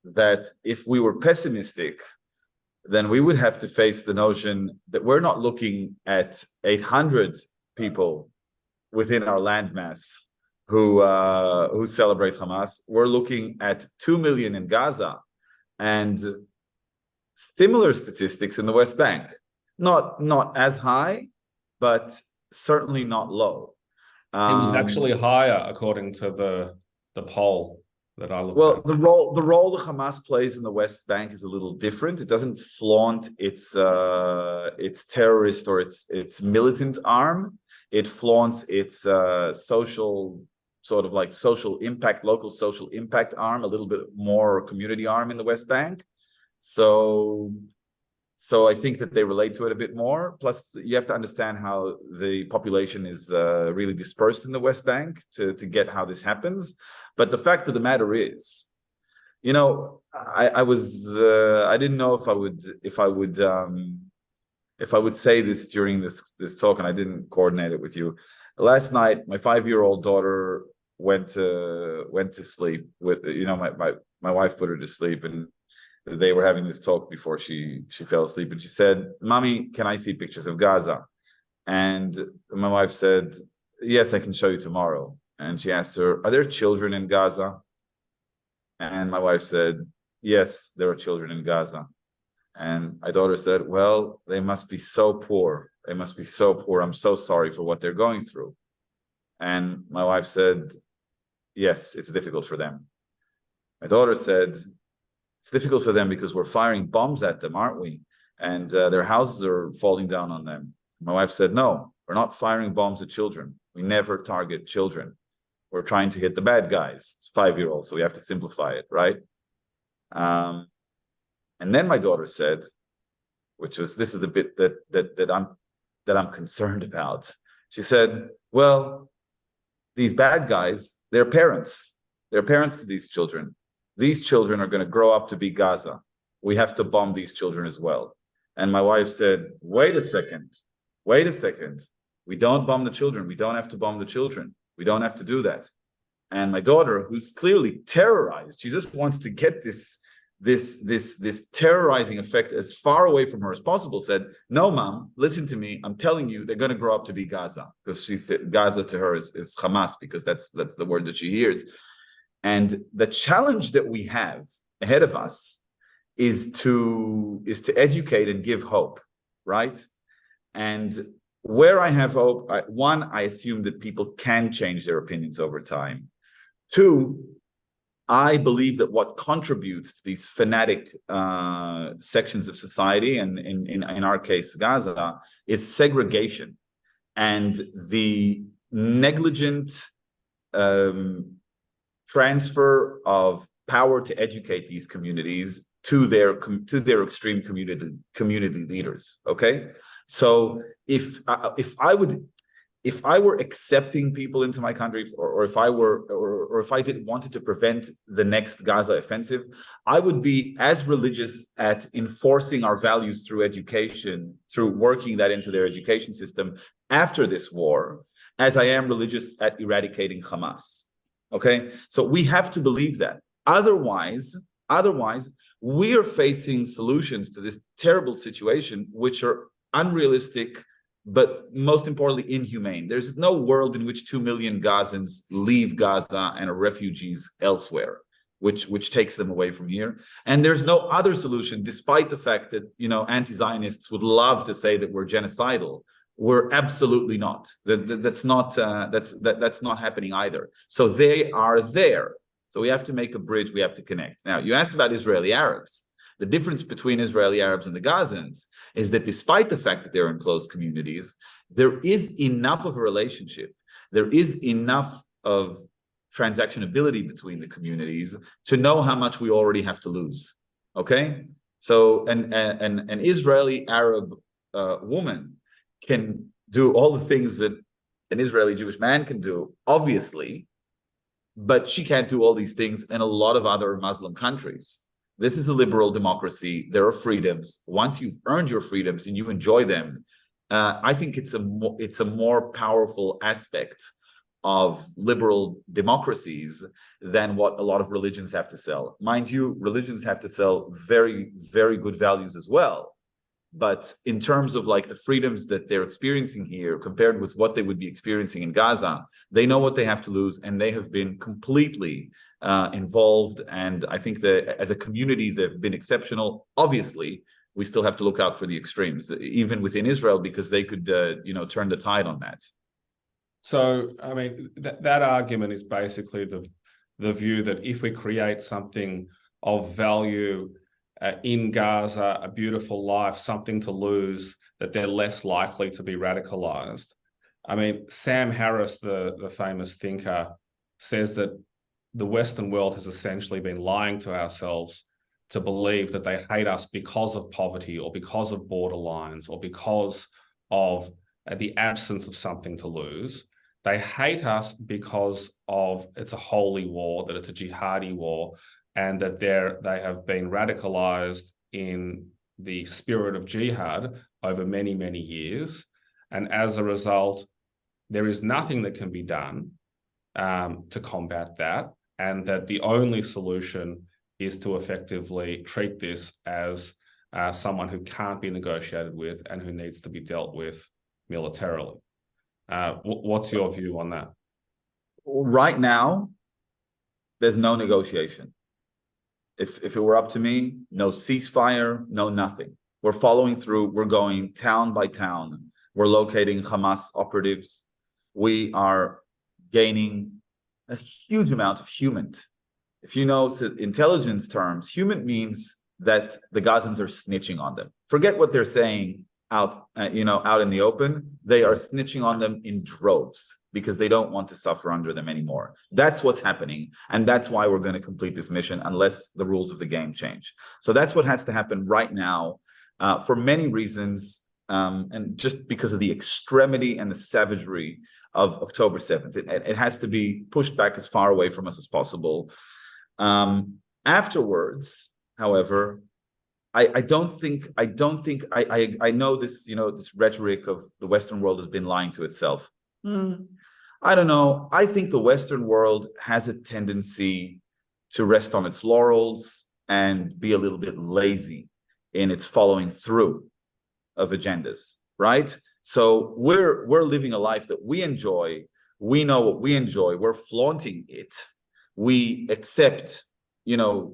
that if we were pessimistic, then we would have to face the notion that we're not looking at 800 people within our landmass who celebrate Hamas. We're looking at 2 million in Gaza and similar statistics in the West Bank. Not as high, but certainly not low. It was actually higher according to the poll that I looked at. The role the Hamas plays in the West Bank is a little different. It doesn't flaunt its terrorist or its militant arm. It flaunts its social impact, local social impact arm, a little bit more community arm in the West Bank. So I think that they relate to it a bit more. Plus, you have to understand how the population is really dispersed in the West Bank to get how this happens. But the fact of the matter is, I didn't know if I would say this during this talk, and I didn't coordinate it with you. Last night, my 5-year-old daughter went to sleep with, my wife put her to sleep, and they were having this talk before she fell asleep, and she said, "Mommy, can I see pictures of Gaza?" And my wife said, "Yes, I can show you tomorrow." And she asked her, "Are there children in Gaza?" And my wife said, "Yes, there are children in Gaza." And my daughter said, "Well, they must be so poor. They must be so poor. I'm so sorry for what they're going through." And my wife said, "Yes, it's difficult for them." My daughter said, "It's difficult for them because we're firing bombs at them, aren't we? And their houses are falling down on them." My wife said, "No, we're not firing bombs at children. We never target children. We're trying to hit the bad guys." It's 5-year-old, so we have to simplify it, right? And then my daughter said, this is the bit that I'm concerned about. She said, "Well, these bad guys, they're parents. They're parents to these children. These children are going to grow up to be Gaza. We have to bomb these children as well." And my wife said, wait a second. We don't bomb the children. We don't have to bomb the children. We don't have to do that. And my daughter, who's clearly terrorized, she just wants to get this terrorizing effect as far away from her as possible, said, no, mom, listen to me. I'm telling you, they're going to grow up to be Gaza, because she said Gaza to her is Hamas, because that's the word that she hears. And the challenge that we have ahead of us is to educate and give hope, right? And where I have hope, I assume that people can change their opinions over time. Two, I believe that what contributes to these fanatic sections of society, and in our case, Gaza, is segregation and the negligent transfer of power to educate these communities to their extreme community leaders. Okay, so if I were accepting people into my country, or if I wanted to prevent the next Gaza offensive, I would be as religious at enforcing our values through education, through working that into their education system after this war, as I am religious at eradicating Hamas. Okay, so we have to believe that. Otherwise, we are facing solutions to this terrible situation which are unrealistic, but most importantly, inhumane. There's no world in which 2 million Gazans leave Gaza and are refugees elsewhere, which takes them away from here. And there's no other solution, despite the fact that, anti-Zionists would love to say that we're genocidal. We're absolutely not. That's not happening either. So they are there. So we have to make a bridge. We have to connect. Now, you asked about Israeli Arabs. The difference between Israeli Arabs and the Gazans is that despite the fact that they're in closed communities, there is enough of a relationship. There is enough of transactionability between the communities to know how much we already have to lose. Okay? So an Israeli Arab woman can do all the things that an Israeli Jewish man can do, obviously, but she can't do all these things in a lot of other Muslim countries. This is a liberal democracy. There are freedoms. Once you've earned your freedoms and you enjoy them, I think it's a more powerful aspect of liberal democracies than what a lot of religions have to sell. Mind you, religions have to sell very, very good values as well. But in terms of like the freedoms that they're experiencing here compared with what they would be experiencing in Gaza, they know what they have to lose, and they have been completely involved. And I think that as a community, they've been exceptional. Obviously, we still have to look out for the extremes, even within Israel, because they could, turn the tide on that. So, I mean, that argument is basically the view that if we create something of value in Gaza, a beautiful life, something to lose, that they're less likely to be radicalized. I mean, Sam Harris, the famous thinker, says that the Western world has essentially been lying to ourselves to believe that they hate us because of poverty or because of borderlines or because of the absence of something to lose. They hate us because of it's a holy war, that it's a jihadi war, and that they have been radicalized in the spirit of jihad over many, many years. And as a result, there is nothing that can be done to combat that, and that the only solution is to effectively treat this as someone who can't be negotiated with and who needs to be dealt with militarily. What's your view on that? Right now, there's no negotiation. If it were up to me, no ceasefire, no nothing. We're following through. We're going town by town. We're locating Hamas operatives. We are gaining a huge amount of human. If you know intelligence terms, human means that the Gazans are snitching on them. Forget what they're saying out in the open. They are snitching on them in droves because they don't want to suffer under them anymore. That's what's happening, and that's why we're going to complete this mission unless the rules of the game change. So that's what has to happen right now, for many reasons, and just because of the extremity and the savagery of October 7th. It has to be pushed back as far away from us as possible. Afterwards, however, I know this, this rhetoric of the Western world has been lying to itself. I don't know. I think the Western world has a tendency to rest on its laurels and be a little bit lazy in its following through of agendas, right? So we're living a life that we enjoy. We know what we enjoy. We're flaunting it. We accept,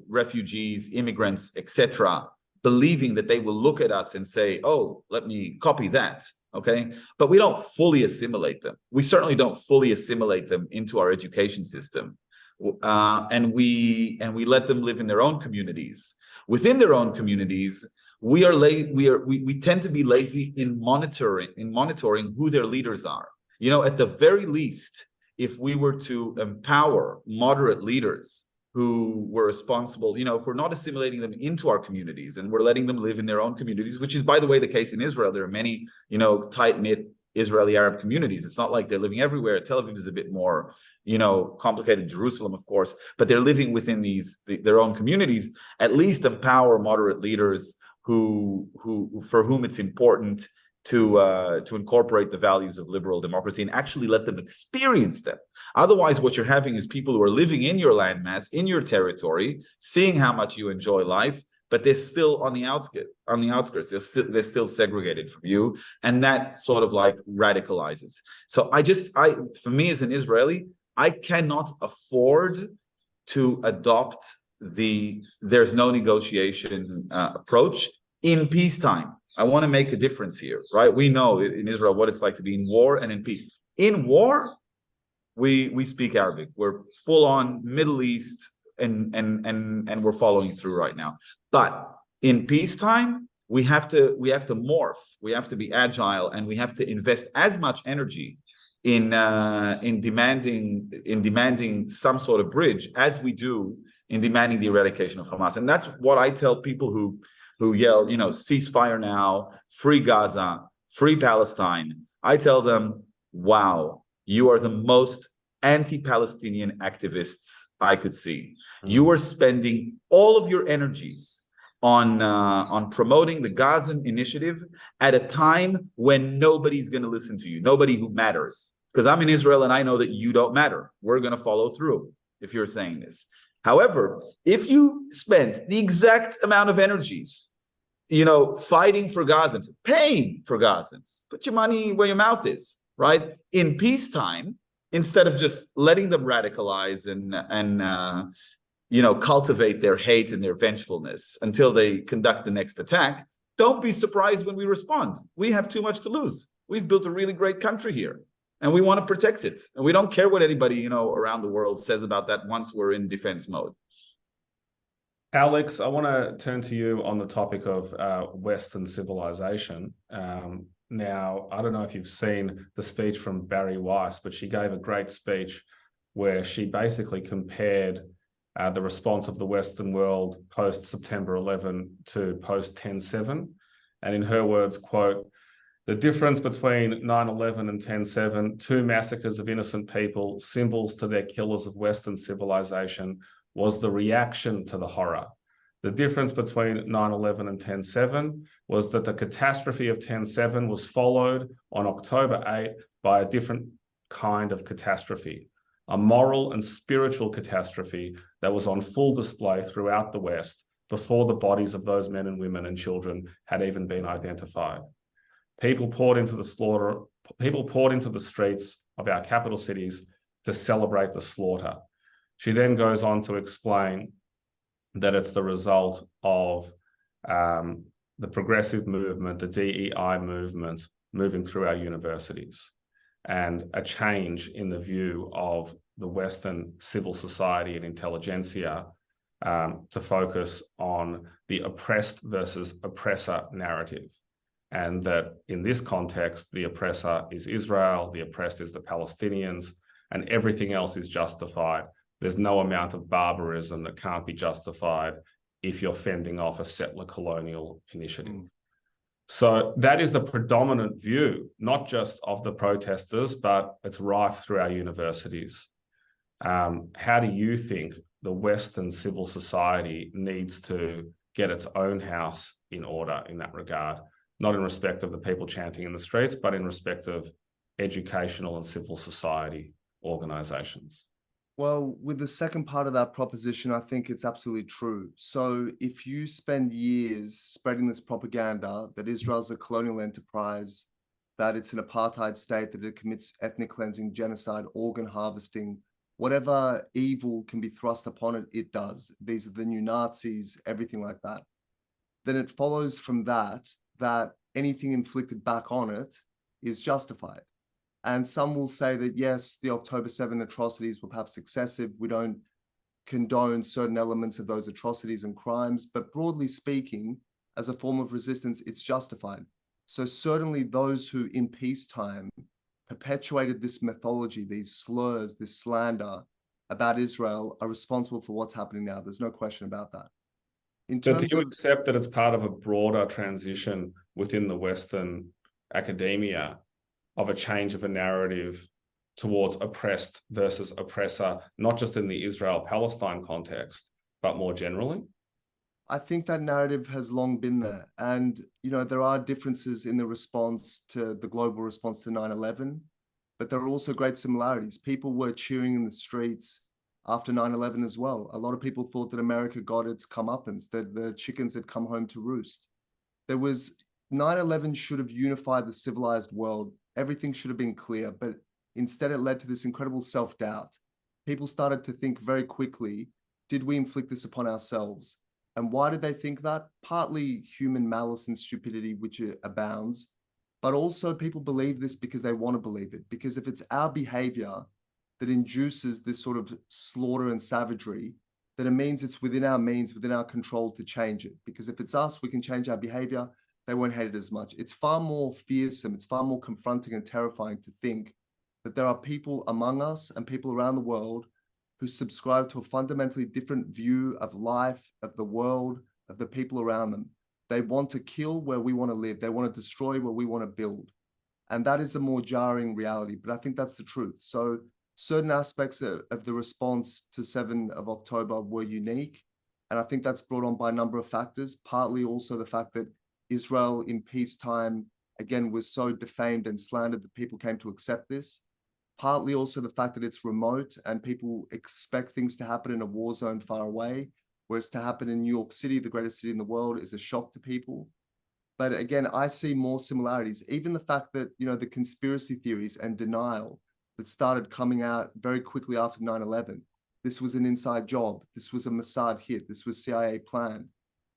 refugees, immigrants, etc., believing that they will look at us and say, "Oh, let me copy that." Okay, but we don't fully assimilate them. We certainly don't fully assimilate them into our education system, and we let them live in their own communities. Within their own communities, we tend to be lazy in monitoring who their leaders are. At the very least, if we were to empower moderate leaders who were responsible, if we're not assimilating them into our communities and we're letting them live in their own communities, which is, by the way, the case in Israel. There are many, tight-knit Israeli Arab communities. It's not like they're living everywhere. Tel Aviv is a bit more, complicated. Jerusalem, of course, but they're living within their own communities. At least empower moderate leaders who for whom it's important to incorporate the values of liberal democracy and actually let them experience them. Otherwise, what you're having is people who are living in your landmass, in your territory, seeing how much you enjoy life, but they're still on the outskirts. They're still segregated from you, and that sort of like radicalizes. So for me as an Israeli, I cannot afford to adopt there's no negotiation approach in peacetime. I want to make a difference here, right? We know in Israel what it's like to be in war and in peace. In war, we speak Arabic. We're full on Middle East and we're following through right now. But in peacetime, we have to morph. We have to be agile, and we have to invest as much energy in demanding some sort of bridge as we do in demanding the eradication of Hamas. And that's what I tell people who yell, ceasefire now, free Gaza, free Palestine. I tell them, wow, you are the most anti-Palestinian activists I could see. You are spending all of your energies on promoting the Gazan initiative at a time when nobody's going to listen to you, nobody who matters. Because I'm in Israel and I know that you don't matter. We're going to follow through if you're saying this. However, if you spend the exact amount of energies, fighting for Gazans, paying for Gazans, put your money where your mouth is, right? In peacetime, instead of just letting them radicalize and cultivate their hate and their vengefulness until they conduct the next attack, don't be surprised when we respond. We have too much to lose. We've built a really great country here, and we want to protect it. And we don't care what anybody, around the world says about that once we're in defense mode. Alex, I want to turn to you on the topic of Western civilization. Now, I don't know if you've seen the speech from Barry Weiss, but she gave a great speech where she basically compared the response of the Western world post-September 11 to post-10/7. And in her words, quote, "The difference between 9/11 and 10/7, two massacres of innocent people, symbols to their killers of Western civilization, was the reaction to the horror. The difference between 9/11 and 10/7 was that the catastrophe of 10/7 was followed on October 8 by a different kind of catastrophe, a moral and spiritual catastrophe that was on full display throughout the West before the bodies of those men and women and children had even been identified. People poured into the streets of our capital cities to celebrate the slaughter." She then goes on to explain that it's the result of the progressive movement, the DEI movement, moving through our universities, and a change in the view of the Western civil society and intelligentsia to focus on the oppressed versus oppressor narrative. And that in this context, the oppressor is Israel, the oppressed is the Palestinians, and everything else is justified. There's no amount of barbarism that can't be justified if you're fending off a settler colonial initiative. So that is the predominant view, not just of the protesters, but it's rife through our universities. How do you think the Western civil society needs to get its own house in order in that regard? Not in respect of the people chanting in the streets, but in respect of educational and civil society organizations. Well, with the second part of that proposition, I think it's absolutely true. So if you spend years spreading this propaganda that Israel's a colonial enterprise, that it's an apartheid state, that it commits ethnic cleansing, genocide, organ harvesting, whatever evil can be thrust upon it, it does. These are the new Nazis, everything like that. Then it follows from that, that anything inflicted back on it is justified. And some will say that, yes, the October 7 atrocities were perhaps excessive. We don't condone certain elements of those atrocities and crimes, but broadly speaking, as a form of resistance, it's justified. So certainly those who in peacetime perpetuated this mythology, these slurs, this slander about Israel are responsible for what's happening now. There's no question about that. In But terms do you of, accept that it's part of a broader transition within the Western academia of a change of a narrative towards oppressed versus oppressor, not just in the Israel-Palestine context, but more generally? I think that narrative has long been there. And, you know, there are differences in the response to the global response to 9/11, but there are also great similarities. People were cheering in the streets after 9/11 as well. A lot of people thought that America got its comeuppance, that the chickens had come home to roost. 9/11 should have unified the civilized world. Everything should have been clear, but instead it led to this incredible self-doubt. People started to think very quickly, did we inflict this upon ourselves? And why did they think that? Partly human malice and stupidity, which abounds, but also people believe this because they want to believe it. Because if it's our behavior that induces this sort of slaughter and savagery, then it means it's within our means, within our control to change it. Because if it's us, we can change our behavior, they won't hate it as much. It's far more fearsome, it's far more confronting and terrifying to think that there are people among us and people around the world who subscribe to a fundamentally different view of life, of the world, of the people around them. They want to kill where we want to live. They want to destroy where we want to build. And that is a more jarring reality, but I think that's the truth. So certain aspects of the response to 7 of October were unique. And I think that's brought on by a number of factors, partly also the fact that Israel in peacetime, again, was so defamed and slandered that people came to accept this. Partly also the fact that it's remote and people expect things to happen in a war zone far away, whereas to happen in New York City, the greatest city in the world, is a shock to people. But again, I see more similarities. Even the fact that, you know, the conspiracy theories and denial that started coming out very quickly after 9/11. This was an inside job. This was a Mossad hit. This was CIA planned.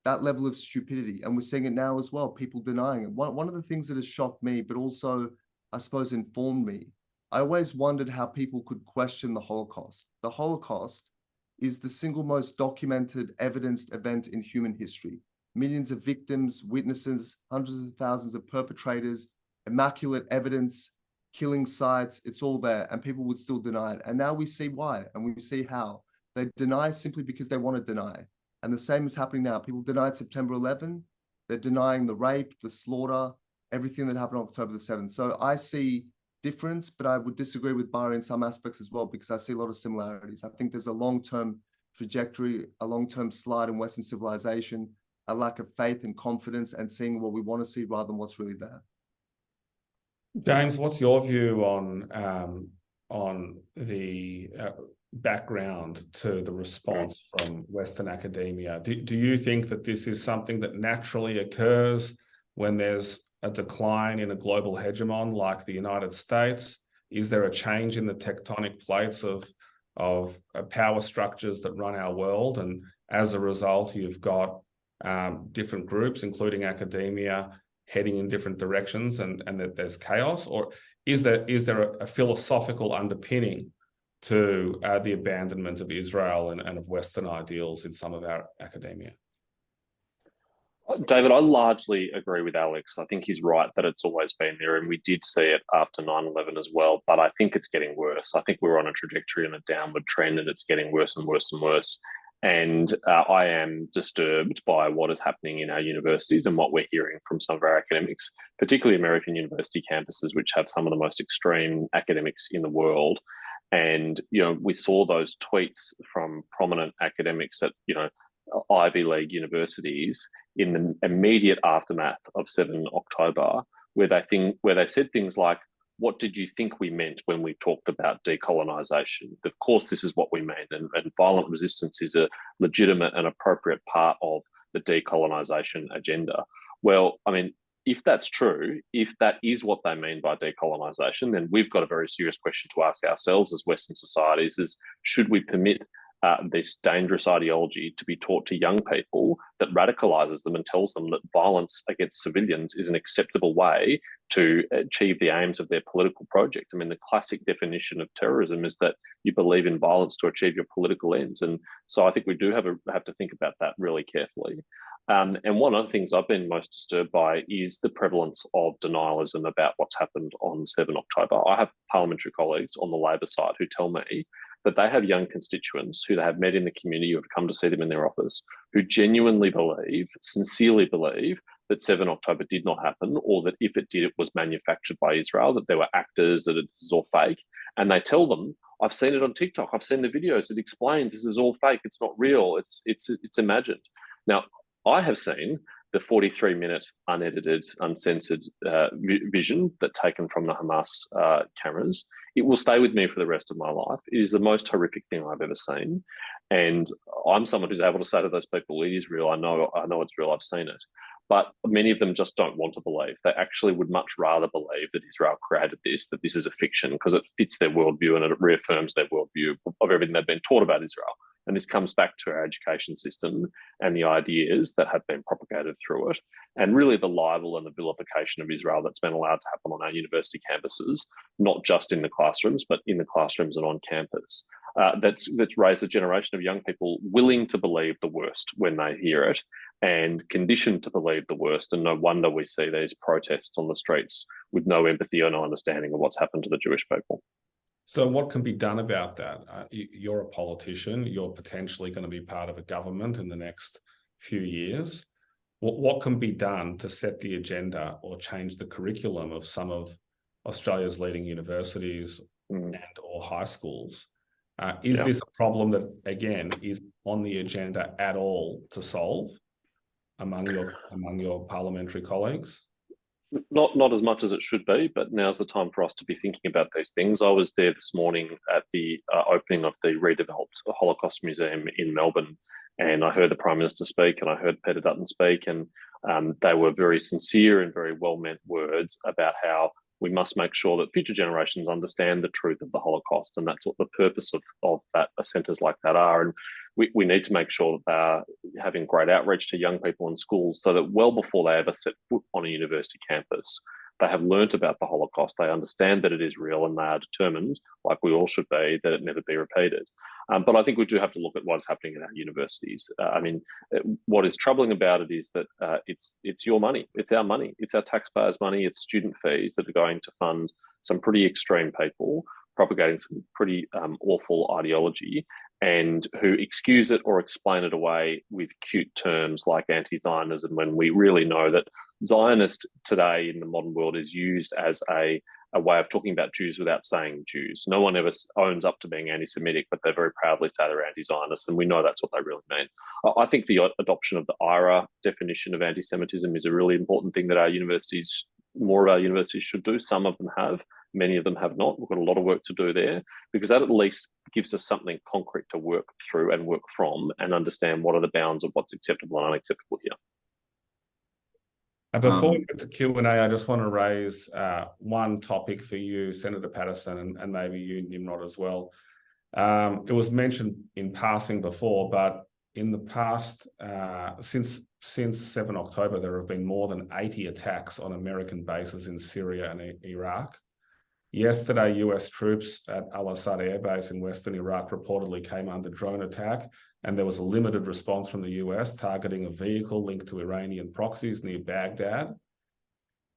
That level of stupidity. And we're seeing it now as well, people denying it. One of the things that has shocked me, but also, I suppose, informed me, I always wondered how people could question the Holocaust. The Holocaust is the single most documented, evidenced event in human history. Millions of victims, witnesses, hundreds of thousands of perpetrators, immaculate evidence, killing sites, it's all there, and people would still deny it. And now we see why, and we see how. They deny simply because they want to deny. And the same is happening now. People denied September 11, they're denying the rape, the slaughter, everything that happened on October the 7th. So I see difference, but I would disagree with Barry in some aspects as well, because I see a lot of similarities. I think there's a long-term trajectory, a long-term slide in Western civilization, a lack of faith and confidence, and seeing what we want to see rather than what's really there. James, what's your view on the background to the response from Western academia? Do you think that this is something that naturally occurs when there's a decline in a global hegemon like the United States? Is there a change in the tectonic plates of power structures that run our world, and as a result you've got different groups, including academia, heading in different directions, and that there's chaos? Or is there a philosophical underpinning to the abandonment of Israel and of Western ideals in some of our academia? David, I largely agree with Alex. I think he's right that it's always been there, and we did see it after 9/11 as well, but I think it's getting worse. I think we're on a trajectory and a downward trend, and it's getting worse and worse and worse. And I am disturbed by what is happening in our universities and what we're hearing from some of our academics, particularly American university campuses, which have some of the most extreme academics in the world. And, you know, we saw those tweets from prominent academics at, you know, Ivy League universities in the immediate aftermath of 7 October, where they said things like, what did you think we meant when we talked about decolonisation? Of course, this is what we mean, and violent resistance is a legitimate and appropriate part of the decolonisation agenda. Well, I mean, if that's true, if that is what they mean by decolonisation, then we've got a very serious question to ask ourselves as Western societies: is should we permit this dangerous ideology to be taught to young people that radicalizes them and tells them that violence against civilians is an acceptable way to achieve the aims of their political project? I mean, the classic definition of terrorism is that you believe in violence to achieve your political ends. And so I think we do have to think about that really carefully. And one of the things I've been most disturbed by is the prevalence of denialism about what's happened on 7 October. I have parliamentary colleagues on the Labor side who tell me that they have young constituents who they have met in the community, who have come to see them in their office, who genuinely believe, sincerely believe, that 7 October did not happen, or that if it did, it was manufactured by Israel, that there were actors, that this is all fake. And they tell them, I've seen it on TikTok, I've seen the videos, it explains this is all fake, it's not real, it's imagined. Now, I have seen the 43-minute unedited, uncensored vision that taken from the Hamas cameras. It will stay with me for the rest of my life. It is the most horrific thing I've ever seen. And I'm someone who's able to say to those people, it is real, I know it's real, I've seen it. But many of them just don't want to believe. They actually would much rather believe that Israel created this, that this is a fiction, because it fits their worldview and it reaffirms their worldview of everything they've been taught about Israel. And this comes back to our education system and the ideas that have been propagated through it, and really the libel and the vilification of Israel that's been allowed to happen on our university campuses, not just in the classrooms, but in the classrooms and on campus. That's raised a generation of young people willing to believe the worst when they hear it, and conditioned to believe the worst. And no wonder we see these protests on the streets with no empathy or no understanding of what's happened to the Jewish people. So what can be done about that? You're a politician, you're potentially going to be part of a government in the next few years. What can be done to set the agenda or change the curriculum of some of Australia's leading universities and or high schools? Is this a problem that, again, is on the agenda at all to solve among your parliamentary colleagues? Not as much as it should be, but now's the time for us to be thinking about these things. I was there this morning at the opening of the redeveloped Holocaust Museum in Melbourne, and I heard the Prime Minister speak and I heard Peter Dutton speak, and they were very sincere and very well-meant words about how we must make sure that future generations understand the truth of the Holocaust, and that's what the purpose of that centres like that are. And we need to make sure that they are having great outreach to young people in schools, so that well before they ever set foot on a university campus, they have learnt about the Holocaust, they understand that it is real, and they are determined, like we all should be, that it never be repeated. But I think we do have to look at what's happening in our universities. I mean, what is troubling about it is that it's your money, it's our money, it's our taxpayers' money, it's student fees that are going to fund some pretty extreme people propagating some pretty awful ideology, and who excuse it or explain it away with cute terms like anti-Zionism, when we really know that Zionist today in the modern world is used as a way of talking about Jews without saying Jews. No one ever owns up to being anti-Semitic, but they very proudly say they're anti-Zionist, and we know that's what they really mean. I think the adoption of the IRA definition of anti-Semitism is a really important thing that more of our universities should do. Some of them have, many of them have not. We've got a lot of work to do there, because that at least gives us something concrete to work through and work from, and understand what are the bounds of what's acceptable and unacceptable here. And before we get to Q&A, I just want to raise one topic for you, Senator Patterson, and maybe you, Nimrod, as well. It was mentioned in passing before, but in the past, since 7 October, there have been more than 80 attacks on American bases in Syria and Iraq. Yesterday, US troops at Al-Assad Air Base in Western Iraq reportedly came under drone attack, and there was a limited response from the US targeting a vehicle linked to Iranian proxies near Baghdad.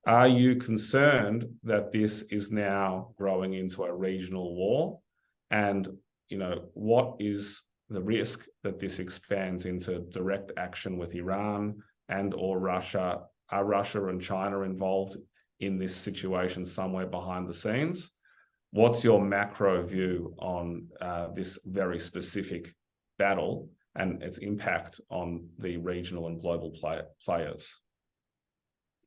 Are you concerned that this is now growing into a regional war? And, what is the risk that this expands into direct action with Iran and or Russia? Are Russia and China involved in this situation somewhere behind the scenes? What's your macro view on this very specific battle and its impact on the regional and global players?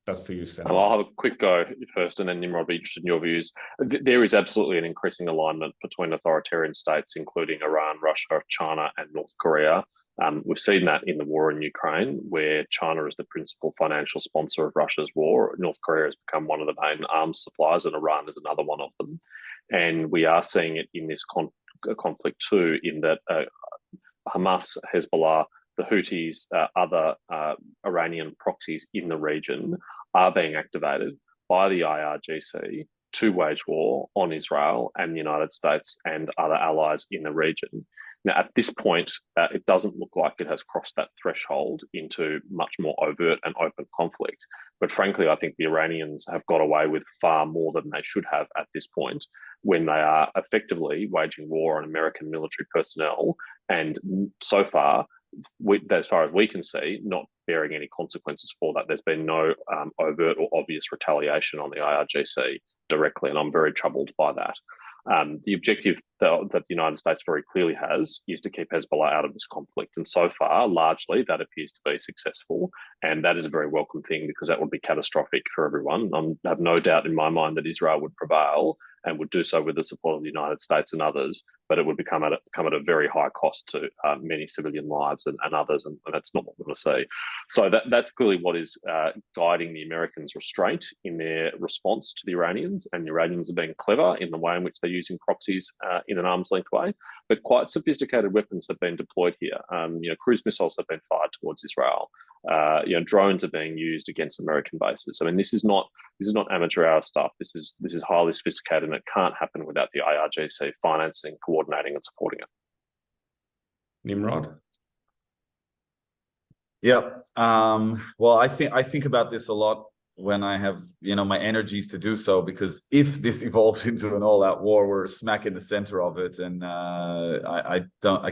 That's to you, Senator. I'll have a quick go first, and then Nimrod will be interested in your views. There is absolutely an increasing alignment between authoritarian states, including Iran, Russia, China, and North Korea. We've seen that in the war in Ukraine, where China is the principal financial sponsor of Russia's war. North Korea has become one of the main arms suppliers, and Iran is another one of them. And we are seeing it in this conflict too, in that Hamas, Hezbollah, the Houthis, other Iranian proxies in the region are being activated by the IRGC to wage war on Israel and the United States and other allies in the region. Now, at this point, it doesn't look like it has crossed that threshold into much more overt and open conflict. But frankly, I think the Iranians have got away with far more than they should have at this point, when they are effectively waging war on American military personnel, and so far, as far as we can see, not bearing any consequences for that. There's been no overt or obvious retaliation on the IRGC directly, and I'm very troubled by that. The objective that the United States very clearly has is to keep Hezbollah out of this conflict. And so far, largely, that appears to be successful. And that is a very welcome thing, because that would be catastrophic for everyone. I have no doubt in my mind that Israel would prevail and would do so with the support of the United States and others, but it would come at a very high cost to many civilian lives and others, and that's not what we want to see. So that's clearly what is guiding the Americans' restraint in their response to the Iranians, and the Iranians are being clever in the way in which they're using proxies in an arm's length way, but quite sophisticated weapons have been deployed here. Cruise missiles have been fired towards Israel. Drones are being used against American bases. I mean, this is not amateur hour stuff. This is highly sophisticated, and it can't happen without the IRGC financing, coordinating, and supporting it. Nimrod? Yeah. Well, I think about this a lot when I have, my energies to do so, because if this evolves into an all-out war, we're smack in the center of it, and I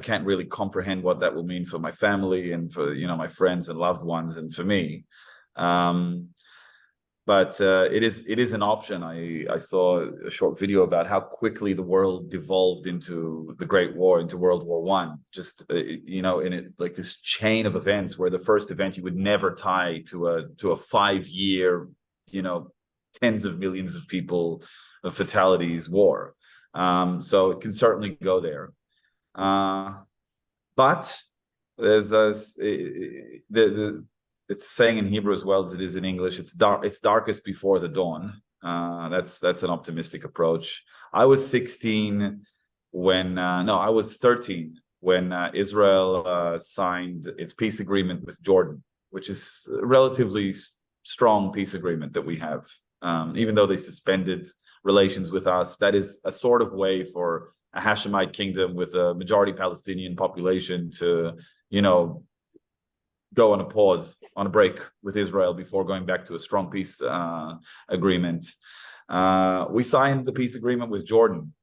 can't really comprehend what that will mean for my family and for my friends and loved ones and for me. But it is an option. I saw a short video about how quickly the world devolved into the Great War, into World War I. Just in it, like this chain of events, where the first event you would never tie to a 5-year, tens of millions of people of fatalities war. So it can certainly go there. But there's it's saying in Hebrew as well as it is in English. It's darkest before the dawn. That's an optimistic approach. I was 13 when Israel signed its peace agreement with Jordan, which is a relatively strong peace agreement that we have. Even though they suspended relations with us, that is a sort of way for a Hashemite kingdom with a majority Palestinian population to, go on a pause, on a break with Israel before going back to a strong peace agreement. We signed the peace agreement with Jordan.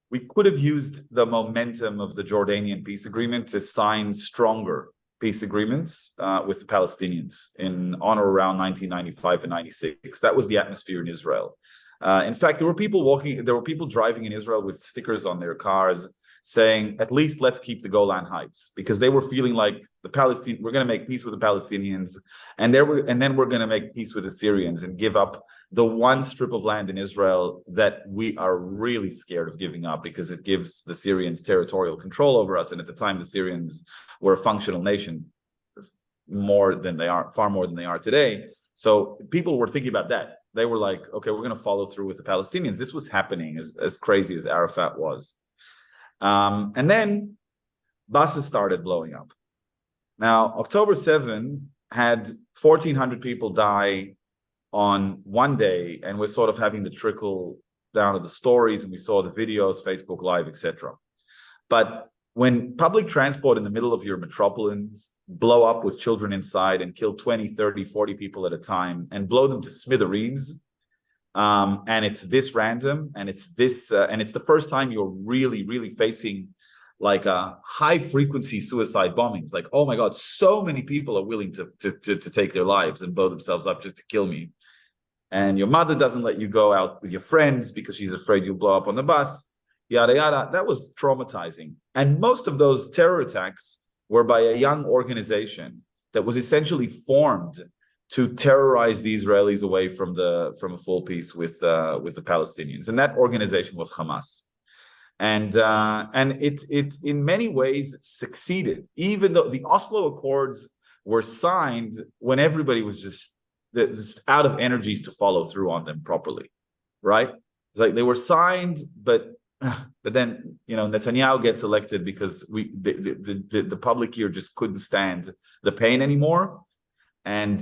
We could have used the momentum of the Jordanian peace agreement to sign stronger peace agreements with the Palestinians on or around 1995 and 96. That was the atmosphere in Israel. In fact, there were people driving in Israel with stickers on their cars saying, at least let's keep the Golan Heights, because they were feeling like we're going to make peace with the Palestinians, and then we're going to make peace with the Syrians and give up the one strip of land in Israel that we are really scared of giving up, because it gives the Syrians territorial control over us. And at the time, the Syrians were a functional nation, far more than they are today. So people were thinking about that. They were like, okay, we're going to follow through with the Palestinians. This was happening, as crazy as Arafat was. And then buses started blowing up. Now, October 7 had 1,400 people die on one day, and we're sort of having the trickle down of the stories, and we saw the videos, Facebook Live, etc. But when public transport in the middle of your metropolis blow up with children inside and kill 20, 30, 40 people at a time and blow them to smithereens, and it's this random, and it's the first time you're really, really facing like a high frequency suicide bombings. Like, oh my God, so many people are willing to take their lives and blow themselves up just to kill me. And your mother doesn't let you go out with your friends because she's afraid you'll blow up on the bus, yada, yada. That was traumatizing. And most of those terror attacks were by a young organization that was essentially formed to terrorize the Israelis away from a full peace with the Palestinians, and that organization was Hamas. And it in many ways succeeded, even though the Oslo Accords were signed when everybody was just out of energies to follow through on them properly, right? It's like they were signed, but then Netanyahu gets elected because the public ear just couldn't stand the pain anymore. And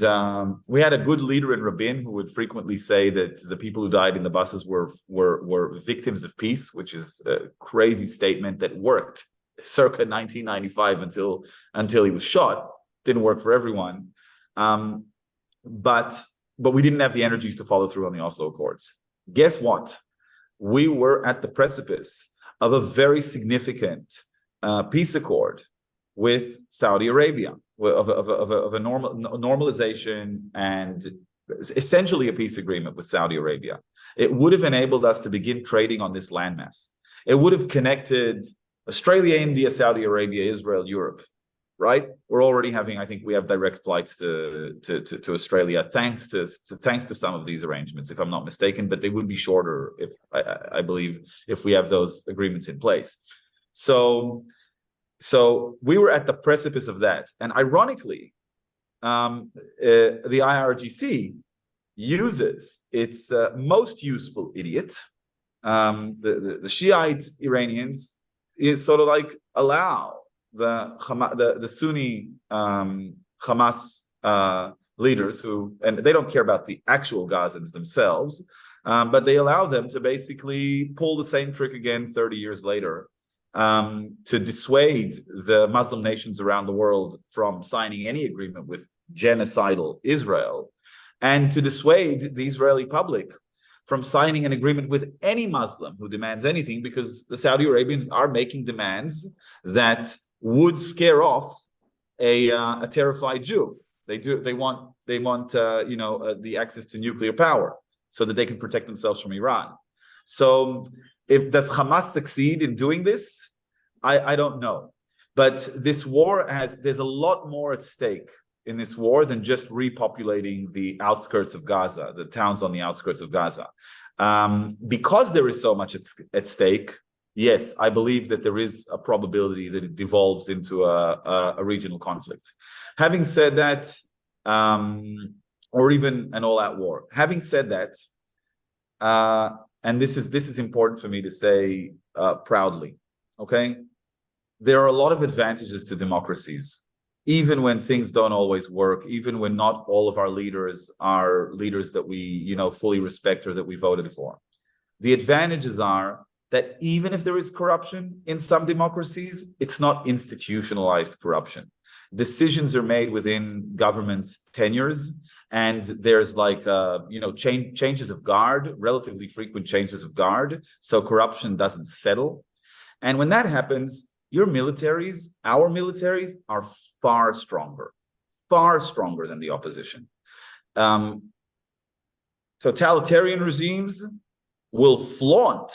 we had a good leader in Rabin who would frequently say that the people who died in the buses were victims of peace, which is a crazy statement that worked circa 1995 until he was shot. Didn't work for everyone, but we didn't have the energies to follow through on the Oslo Accords. Guess what? We were at the precipice of a very significant peace accord with Saudi Arabia, of a normalization and essentially a peace agreement with Saudi Arabia. It would have enabled us to begin trading on this landmass. It would have connected Australia, India, Saudi Arabia, Israel, Europe, right? We're already having, I think we have direct flights to Australia thanks to some of these arrangements, if I'm not mistaken, but they would be shorter if I believe if we have those agreements in place. So we were at the precipice of that. And ironically, the IRGC uses its most useful idiot, the Shiite Iranians, is sort of like allow the Sunni Hamas leaders and they don't care about the actual Gazans themselves, but they allow them to basically pull the same trick again 30 years later, to dissuade the Muslim nations around the world from signing any agreement with genocidal Israel, and to dissuade the Israeli public from signing an agreement with any Muslim who demands anything, because the Saudi Arabians are making demands that would scare off a terrified Jew. They want the access to nuclear power so that they can protect themselves from Iran. So does Hamas succeed in doing this? I don't know. But this war there's a lot more at stake in this war than just repopulating the outskirts of Gaza, the towns on the outskirts of Gaza. Because there is so much at stake, yes, I believe that there is a probability that it devolves into a regional conflict. Having said that, or even an all-out war. Having said that, and this is important for me to say proudly, okay? There are a lot of advantages to democracies, even when things don't always work, even when not all of our leaders are leaders that we, fully respect or that we voted for. The advantages are that even if there is corruption in some democracies, it's not institutionalized corruption. Decisions are made within government's tenures, and there's changes of guard, relatively frequent changes of guard, so corruption doesn't settle. And when that happens, our militaries are far stronger than the opposition. Totalitarian regimes will flaunt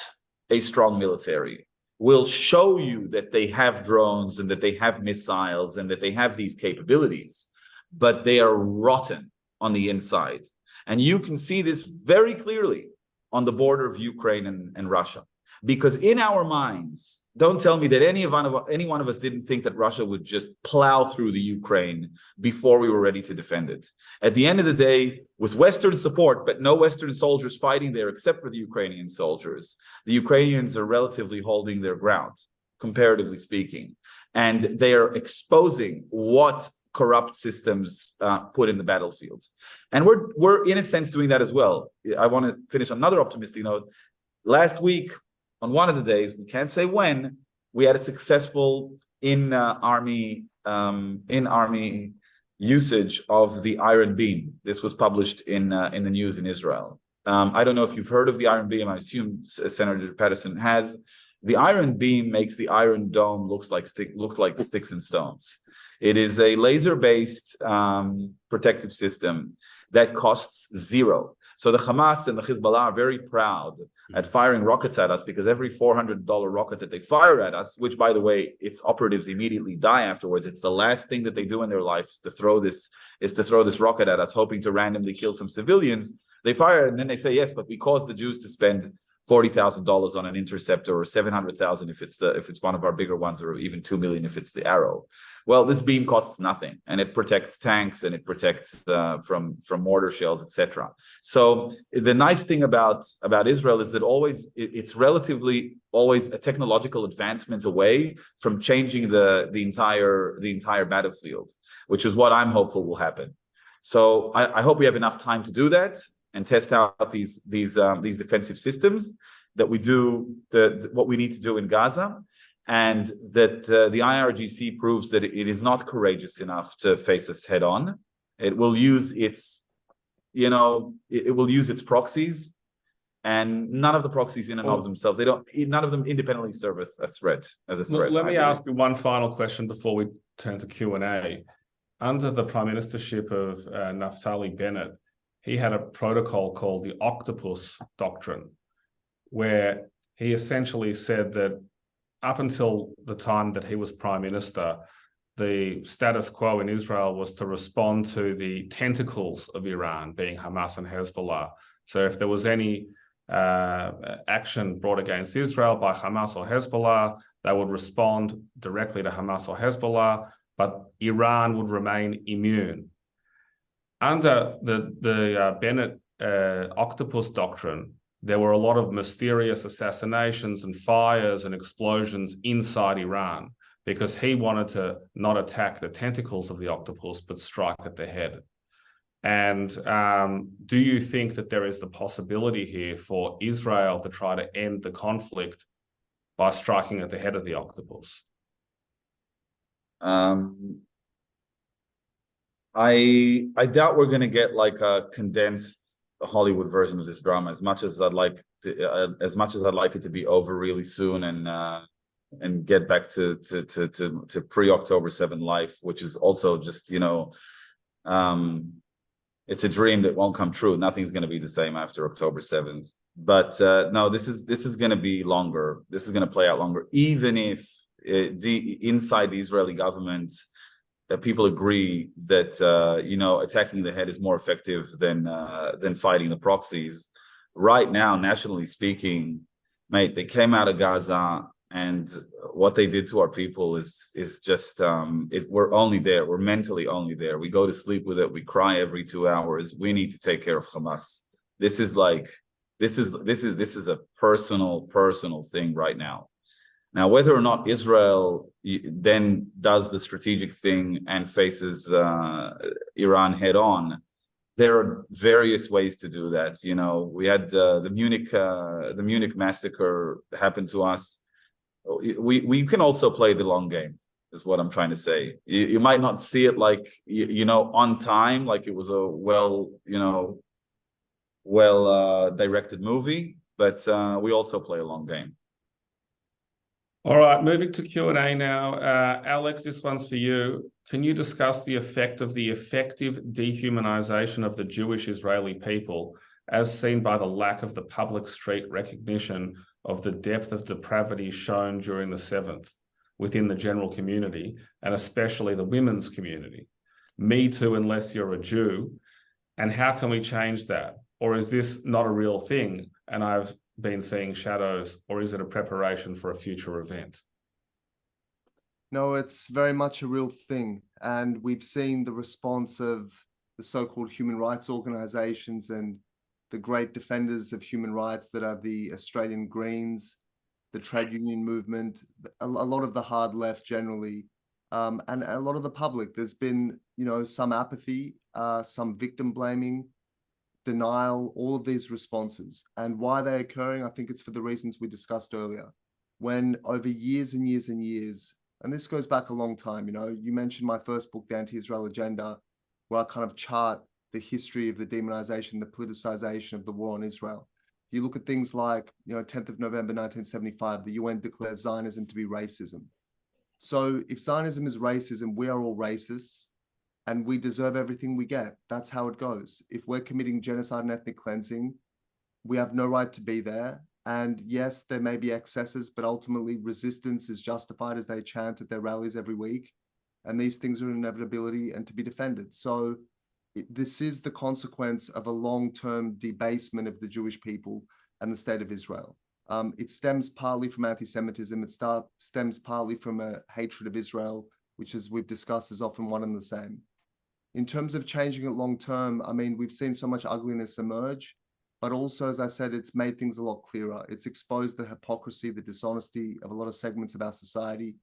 a strong military, will show you that they have drones and that they have missiles and that they have these capabilities, but they are rotten on the inside. And you can see this very clearly on the border of Ukraine and Russia. Because in our minds, don't tell me that any one of us didn't think that Russia would just plow through the Ukraine before we were ready to defend it. At the end of the day, with Western support, but no Western soldiers fighting there except for the Ukrainian soldiers, the Ukrainians are relatively holding their ground, comparatively speaking. And they are exposing what corrupt systems put in the battlefield. And we're in a sense doing that as well. I want to finish on another optimistic note. Last week, on one of the days, we can't say when, we had a successful in-army usage of the Iron Beam. This was published in the news in Israel. I don't know if you've heard of the Iron Beam. I assume Senator Patterson has. The Iron Beam makes the Iron Dome look like sticks and stones. It is a laser-based protective system that costs zero. So the Hamas and the Hezbollah are very proud at firing rockets at us, because every $400 rocket that they fire at us, which, by the way, its operatives immediately die afterwards. It's the last thing that they do in their life is to throw this rocket at us, hoping to randomly kill some civilians. They fire, and then they say, yes, but we caused the Jews to spend $40,000 on an interceptor, or $700,000 if it's one of our bigger ones, or even $2 million if it's the Arrow. Well, this beam costs nothing, and it protects tanks, and it protects from mortar shells, etc. So the nice thing about Israel is that it's relatively always a technological advancement away from changing the entire battlefield, which is what I'm hopeful will happen. So I hope we have enough time to do that and test out these defensive systems, that we do what we need to do in Gaza, and that the IRGC proves that it is not courageous enough to face us head on. It will use its proxies, and none of the proxies in and of themselves, none of them independently serve as a threat. Let me ask you one final question before we turn to Q&A. Under the Prime Ministership of Naftali Bennett, he had a protocol called the Octopus Doctrine, where he essentially said that up until the time that he was Prime Minister, the status quo in Israel was to respond to the tentacles of Iran, being Hamas and Hezbollah. So if there was any action brought against Israel by Hamas or Hezbollah, they would respond directly to Hamas or Hezbollah, but Iran would remain immune. Under the Bennett Octopus Doctrine, there were a lot of mysterious assassinations and fires and explosions inside Iran, because he wanted to not attack the tentacles of the octopus, but strike at the head. And do you think that there is the possibility here for Israel to try to end the conflict by striking at the head of the octopus? I doubt we're going to get like a condensed Hollywood version of this drama, as much as I'd like it to be over really soon and get back to pre-October 7 life, which is also just, it's a dream that won't come true. Nothing's going to be the same after October 7th. But no, this is going to be longer. This is going to play out longer, even if inside the Israeli government, people agree that attacking the head is more effective than fighting the proxies. Right now, nationally speaking, mate, they came out of Gaza, and what they did to our people is just we're only there. We're mentally only there. We go to sleep with it. We cry every 2 hours. We need to take care of Hamas. This is a personal thing right now. Now, whether or not Israel then does the strategic thing and faces Iran head on, there are various ways to do that. We had the Munich massacre happen to us. We can also play the long game, is what I'm trying to say. You might not see it like on time, like it was a well directed movie, but we also play a long game. All right, moving to Q&A now. Alex, this one's for you. Can you discuss the effect of the effective dehumanization of the Jewish Israeli people, as seen by the lack of the public street recognition of the depth of depravity shown during the 7th within the general community, and especially the women's community? Me too, unless you're a Jew. And how can we change that? Or is this not a real thing, and I've been seeing shadows, or is it a preparation for a future event? No, it's very much a real thing. And we've seen the response of the so-called human rights organizations and the great defenders of human rights that are the Australian Greens, the trade union movement, a lot of the hard left generally, and a lot of the public. There's been, some apathy, some victim blaming, denial, all of these responses. And why they're occurring, I think it's for the reasons we discussed earlier. When over years and years and years, and this goes back a long time, you mentioned my first book, The Anti-Israel Agenda, where I kind of chart the history of the demonization, the politicization of the war on Israel. You look at things like, 10th of November 1975, the UN declares Zionism to be racism. So if Zionism is racism, we are all racists. and we deserve everything we get. That's how it goes. If we're committing genocide and ethnic cleansing, we have no right to be there. And yes, there may be excesses, but ultimately resistance is justified, as they chant at their rallies every week. And these things are an inevitability and to be defended. So this is the consequence of a long-term debasement of the Jewish people and the state of Israel. It stems partly from anti-Semitism. It stems partly from a hatred of Israel, which, as we've discussed, is often one and the same. In terms of changing it long-term, I mean, we've seen so much ugliness emerge, but also, as I said, it's made things a lot clearer. It's exposed the hypocrisy, the dishonesty of a lot of segments of our society.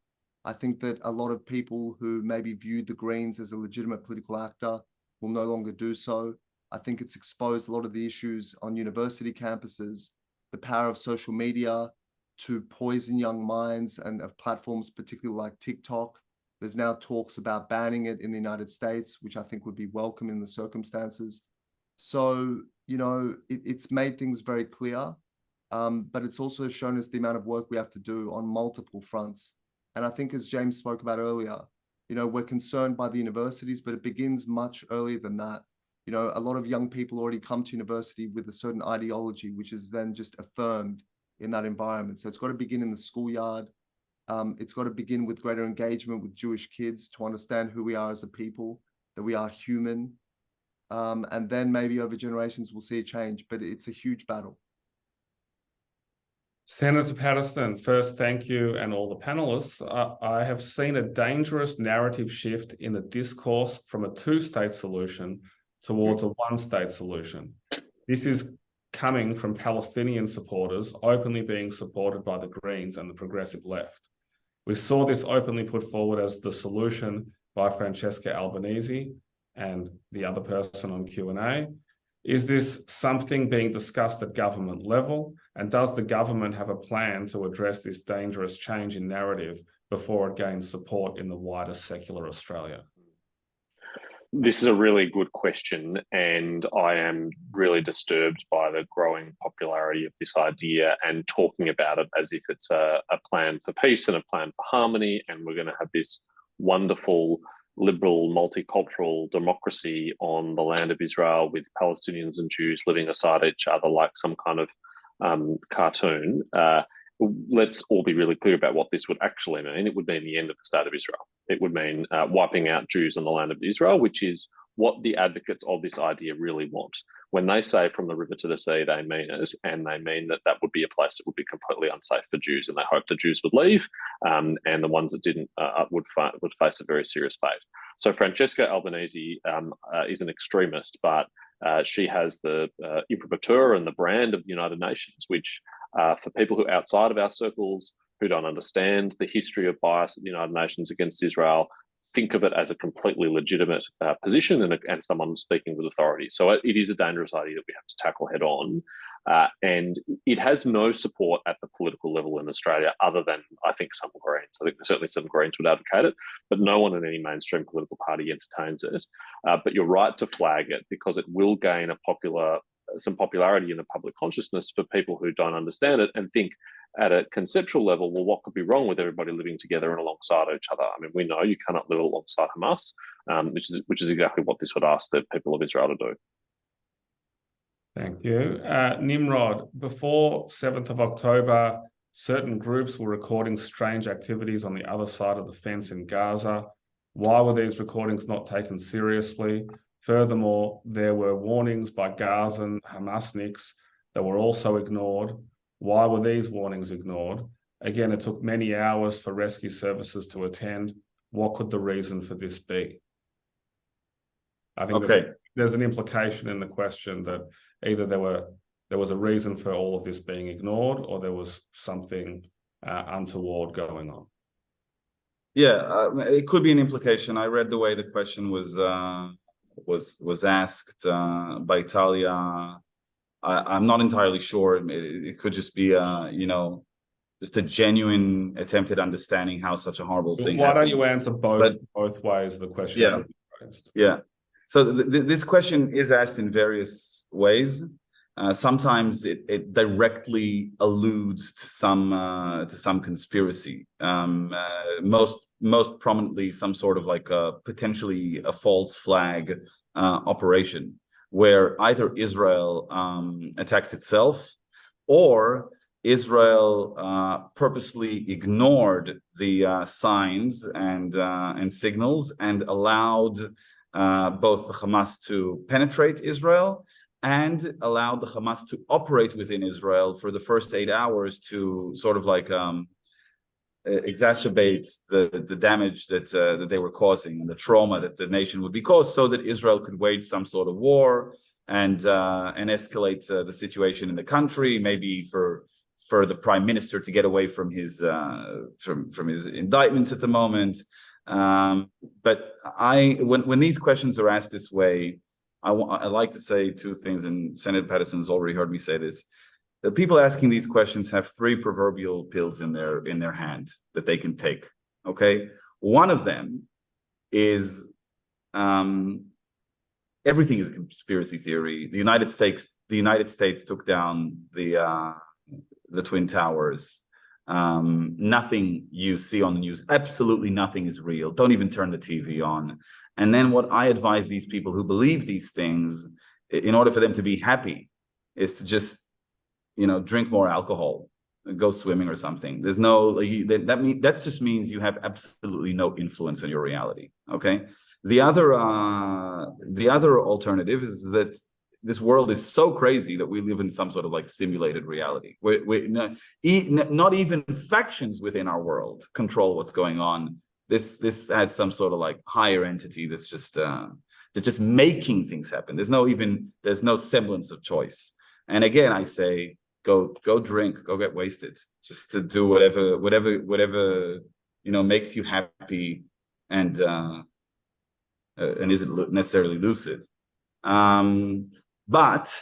I think that a lot of people who maybe viewed the Greens as a legitimate political actor will no longer do so. I think it's exposed a lot of the issues on university campuses, the power of social media to poison young minds, and of platforms, particularly like TikTok. There's now talks about banning it in the United States, which I think would be welcome in the circumstances. So, you know, it's made things very clear, but it's also shown us the amount of work we have to do on multiple fronts. And I think, as James spoke about earlier, you know, we're concerned by the universities, but it begins much earlier than that. You know, a lot of young people already come to university with a certain ideology, which is then just affirmed in that environment. So it's got to begin in the schoolyard. It's got to begin with greater engagement with Jewish kids to understand who we are as a people, that we are human. And then maybe over generations, we'll see a change, but it's a huge battle. Senator Patterson, first, thank you and all the panelists. I have seen a dangerous narrative shift in the discourse from a two-state solution towards a one-state solution. This is coming from Palestinian supporters openly being supported by the Greens and the progressive left. We saw this openly put forward as the solution by Francesca Albanese and the other person on Q&A. Is this something being discussed at government level? And does the government have a plan to address this dangerous change in narrative before it gains support in the wider secular Australia? This is a really good question, and I am really disturbed by the growing popularity of this idea and talking about it as if it's a plan for peace and a plan for harmony, and we're going to have this wonderful liberal multicultural democracy on the land of Israel with Palestinians and Jews living aside each other like some kind of cartoon. Let's all be really clear about what this would actually mean. It would mean the end of the state of Israel. It would mean wiping out Jews on the land of Israel, which is what the advocates of this idea really want. When they say from the river to the sea, they mean it, and they mean that that would be a place that would be completely unsafe for Jews, and they hope the Jews would leave, and the ones that didn't would face a very serious fate. So Francesca Albanese is an extremist, but she has the imprimatur and the brand of the United Nations, which for people who are outside of our circles, who don't understand the history of bias at the United Nations against Israel, think of it as a completely legitimate position and someone speaking with authority. So it is a dangerous idea that we have to tackle head on. And it has no support at the political level in Australia other than, I think, some Greens. I think certainly some Greens would advocate it, but no one in any mainstream political party entertains it. But you're right to flag it because it will gain some popularity in the public consciousness for people who don't understand it and think at a conceptual level, well, what could be wrong with everybody living together and alongside each other? I mean, we know you cannot live alongside Hamas, which is exactly what this would ask the people of Israel to do. Thank you. Nimrod, before 7th of October, certain groups were recording strange activities on the other side of the fence in Gaza. Why were these recordings not taken seriously? Furthermore, there were warnings by Gazan Hamasniks that were also ignored. Why were these warnings ignored? Again, it took many hours for rescue services to attend. What could the reason for this be? I think there's an implication in the question that either there was a reason for all of this being ignored, or there was something untoward going on. Yeah, it could be an implication. I read the way the question was asked by Talia. I'm not entirely sure. It could just be just a genuine attempt at understanding how such a horrible thing Why happens. don't you answer both ways the question? Yeah. Yeah. So this question is asked in various ways. Sometimes it directly alludes to some conspiracy. Most most prominently some sort of like potentially a false flag operation, where either Israel attacked itself, or Israel purposely ignored the signs and signals and allowed both the Hamas to penetrate Israel and allowed the Hamas to operate within Israel for the first 8 hours to sort of like exacerbate the damage that they were causing and the trauma that the nation would be caused, so that Israel could wage some sort of war and escalate the situation in the country, maybe for the prime minister to get away from his indictments at the moment. But when these questions are asked this way, I like to say two things, and Senator Patterson has already heard me say this. The people asking these questions have three proverbial pills in their hand that they can take. Okay, one of them is everything is a conspiracy theory. The United States took down the Twin Towers. Nothing you see on the news, absolutely nothing is real. Don't even turn the TV on. And then what I advise these people who believe these things, in order for them to be happy, is to just, drink more alcohol, go swimming or something. There's no, that just means you have absolutely no influence on your reality. Okay. The other alternative is that this world is so crazy that we live in some sort of like simulated reality. Not even factions within our world control what's going on. This has some sort of like higher entity that's just making things happen. There's no semblance of choice. And again, I say, go drink, go get wasted, just to do whatever makes you happy and isn't necessarily lucid. But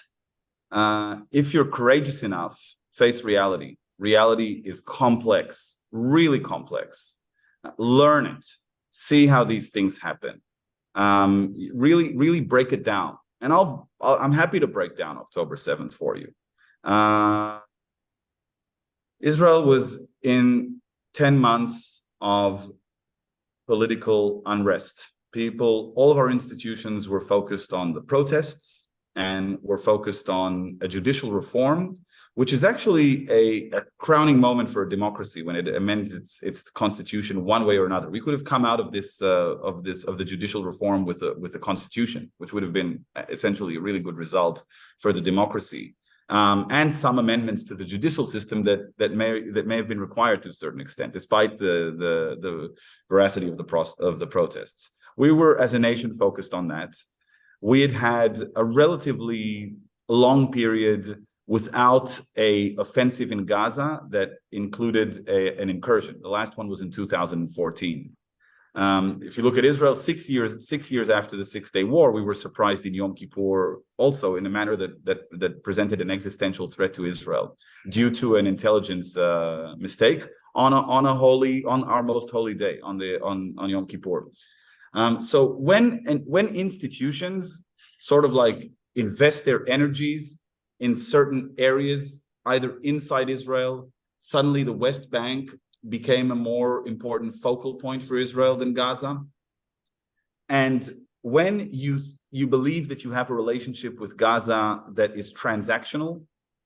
if you're courageous enough, face reality. Reality is complex, really complex. Learn it. See how these things happen. Really break it down. And I'm happy to break down October 7th for you. Israel was in 10 months of political unrest. All of our institutions were focused on the protests and were focused on a judicial reform, which is actually a crowning moment for a democracy when it amends its constitution one way or another. We could have come out of the judicial reform with a constitution, which would have been essentially a really good result for the democracy, and some amendments to the judicial system that may have been required to a certain extent, despite the veracity of the protests. We were, as a nation, focused on that. We had a relatively long period without an offensive in Gaza that included an incursion. The last one was in 2014. If you look at Israel, 6 years after the Six-Day War, we were surprised in Yom Kippur also in a manner that presented an existential threat to Israel due to an intelligence mistake on our most holy day, on Yom Kippur. So when institutions sort of like invest their energies in certain areas, either inside Israel, suddenly the West Bank became a more important focal point for Israel than Gaza. And when you believe that you have a relationship with Gaza that is transactional,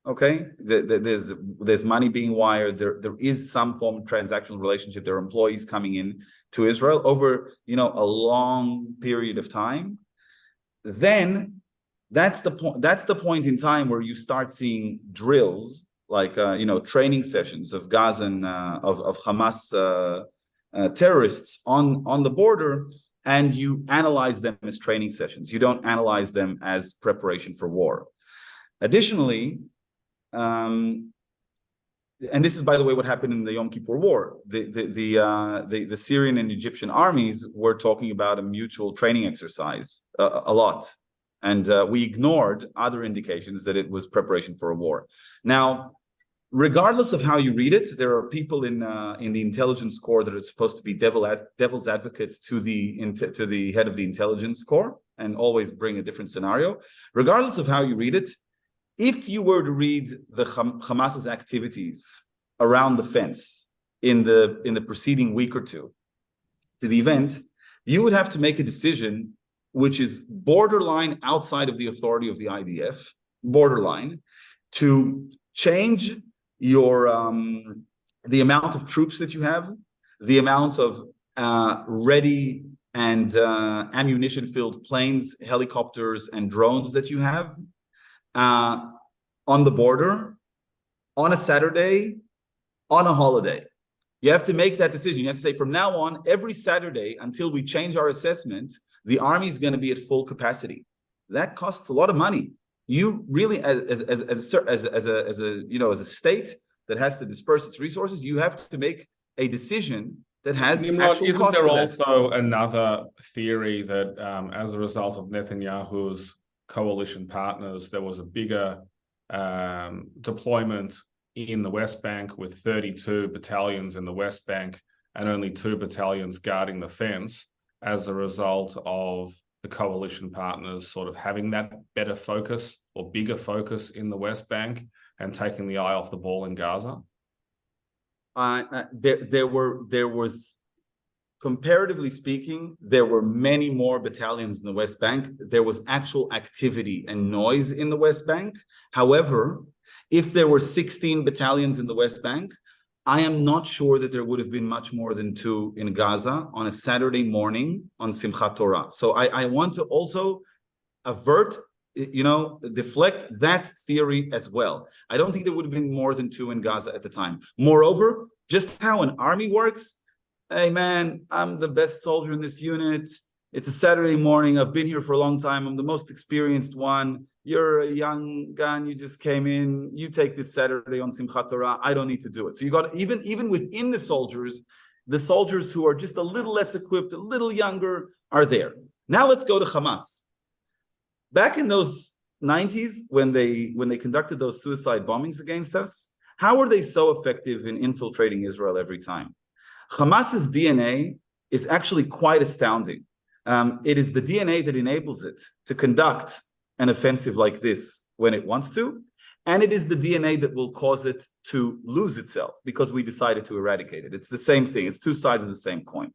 okay, there's money being wired, there is some form of transactional relationship, there are employees coming in to Israel over a long period of time, then that's the point in time where you start seeing drills like training sessions of Gazan of Hamas terrorists on the border, and you analyze them as training sessions. You don't analyze them as preparation for war. Additionally, and this is, by the way, what happened in the Yom Kippur War. The Syrian and Egyptian armies were talking about a mutual training exercise a lot. And we ignored other indications that it was preparation for a war. Now, regardless of how you read it, there are people in the intelligence corps that are supposed to be devil's advocates to the head of the intelligence corps and always bring a different scenario. Regardless of how you read it, if you were to read the Hamas's activities around the fence in the preceding week or two, to the event, you would have to make a decision which is borderline outside of the authority of the IDF, borderline, to change your the amount of troops that you have, the amount of ready and ammunition-filled planes, helicopters, and drones that you have on the border, on a Saturday, on a holiday. You have to make that decision. You have to say, from now on, every Saturday until we change our assessment, the army is going to be at full capacity. That costs a lot of money. You really, as a state that has to disperse its resources, you have to make a decision that has actual cost to that. Isn't there also another theory that as a result of Netanyahu's coalition partners, there was a bigger deployment in the West Bank with 32 battalions in the West Bank and only 2 battalions guarding the fence as a result of the coalition partners sort of having that better focus or bigger focus in the West Bank and taking the eye off the ball in Gaza? There was, comparatively speaking, there were many more battalions in the West Bank. There was actual activity and noise in the West Bank. However, if there were 16 battalions in the West Bank, I am not sure that there would have been much more than 2 in Gaza on a Saturday morning on Simchat Torah. So I want to also deflect that theory as well. I don't think there would have been more than 2 in Gaza at the time. Moreover, just how an army works, hey man, I'm the best soldier in this unit. It's a Saturday morning. I've been here for a long time. I'm the most experienced one. You're a young gun. You just came in. You take this Saturday on Simchat Torah. I don't need to do it. So you got even within the soldiers who are just a little less equipped, a little younger, are there. Now let's go to Hamas. Back in those 90s, when they conducted those suicide bombings against us, how were they so effective in infiltrating Israel every time? Hamas's DNA is actually quite astounding. It is the DNA that enables it to conduct an offensive like this when it wants to, and it is the DNA that will cause it to lose itself because we decided to eradicate it. It's the same thing. It's 2 sides of the same coin.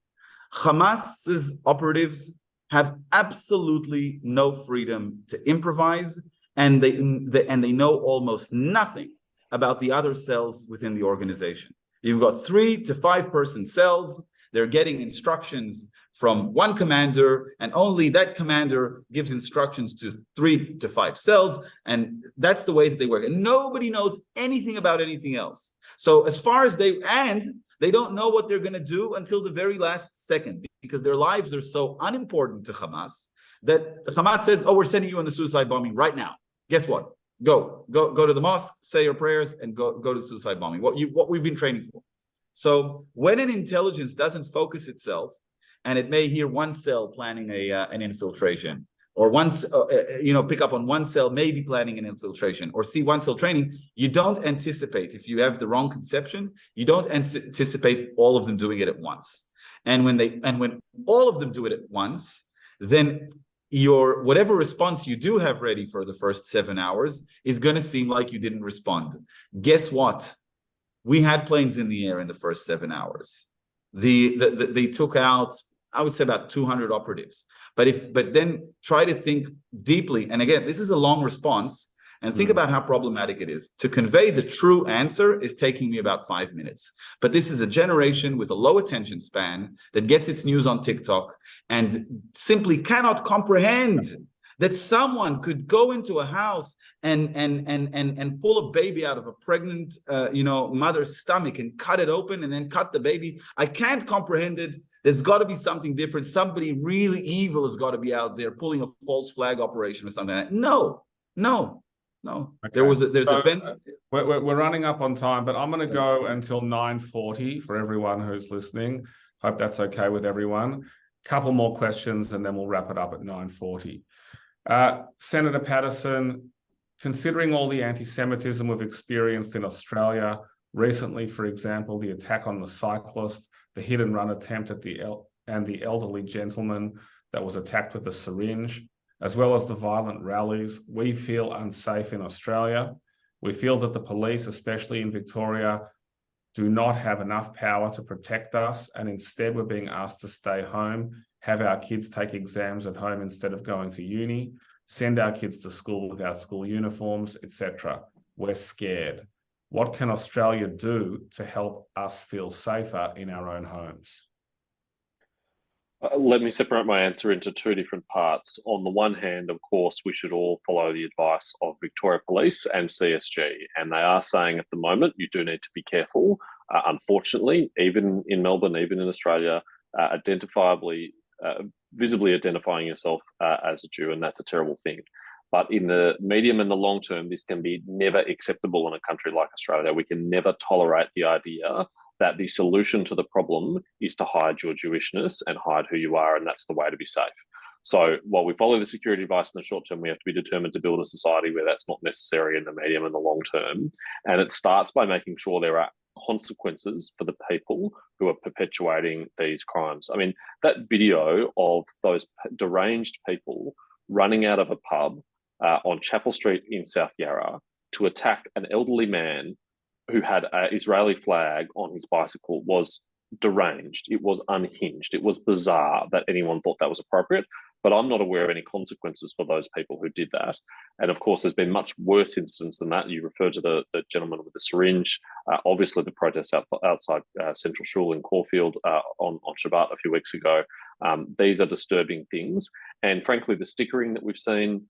Hamas's operatives have absolutely no freedom to improvise, and they know almost nothing about the other cells within the organization. You've got 3 to 5 person cells. They're getting instructions from one commander, and only that commander gives instructions to 3 to 5 cells, and that's the way that they work. And nobody knows anything about anything else. So as far as they don't know what they're going to do until the very last second, because their lives are so unimportant to Hamas that Hamas says, "Oh, we're sending you on the suicide bombing right now. Guess what? Go to the mosque, say your prayers, and go to suicide bombing." What we've been training for. So when an intelligence doesn't focus itself, and it may hear one cell planning an infiltration, or pick up on one cell maybe planning an infiltration, or see one cell training, you don't anticipate, if you have the wrong conception, you don't anticipate all of them doing it at once. And when all of them do it at once, then your whatever response you do have ready for the first 7 hours is going to seem like you didn't respond. Guess what? We had planes in the air in the first 7 hours. They took out, I would say, about 200 operatives. But then try to think deeply. And again, this is a long response. And think about how problematic it is. To convey the true answer is taking me about 5 minutes. But this is a generation with a low attention span that gets its news on TikTok and simply cannot comprehend that someone could go into a house and pull a baby out of a pregnant mother's stomach and cut it open and then cut the baby. I can't comprehend it. There's got to be something different. Somebody really evil has got to be out there pulling a false flag operation or something like that. No. Okay. We're running up on time, but I'm going to go until 9:40 for everyone who's listening. Hope that's okay with everyone. Couple more questions and then we'll wrap it up at 9:40. Senator Patterson, considering all the anti-Semitism we've experienced in Australia recently, for example, the attack on the cyclist, the hit and run attempt at the elderly gentleman that was attacked with a syringe, as well as the violent rallies, we feel unsafe in Australia. We feel that the police, especially in Victoria, do not have enough power to protect us, and instead we're being asked to stay home, have our kids take exams at home instead of going to uni, send our kids to school without school uniforms, etc. We're scared. What can Australia do to help us feel safer in our own homes? Let me separate my answer into two different parts. On the one hand, of course, we should all follow the advice of Victoria Police and CSG, and they are saying at the moment you do need to be careful. Unfortunately, even in Melbourne, even in Australia, visibly identifying yourself as a Jew, and that's a terrible thing. But in the medium and the long term, this can be never acceptable in a country like Australia. We can never tolerate the idea that the solution to the problem is to hide your Jewishness and hide who you are, and that's the way to be safe. So while we follow the security advice in the short term, we have to be determined to build a society where that's not necessary in the medium and the long term. And it starts by making sure there are consequences for the people who are perpetuating these crimes. I mean, that video of those deranged people running out of a pub on Chapel Street in South Yarra to attack an elderly man who had an Israeli flag on his bicycle was deranged. It was unhinged. It was bizarre that anyone thought that was appropriate, but I'm not aware of any consequences for those people who did that. And of course, there's been much worse incidents than that. You referred to the gentleman with the syringe. Obviously, the protests outside Central Shul in Caulfield on Shabbat a few weeks ago. These are disturbing things. And frankly, the stickering that we've seen,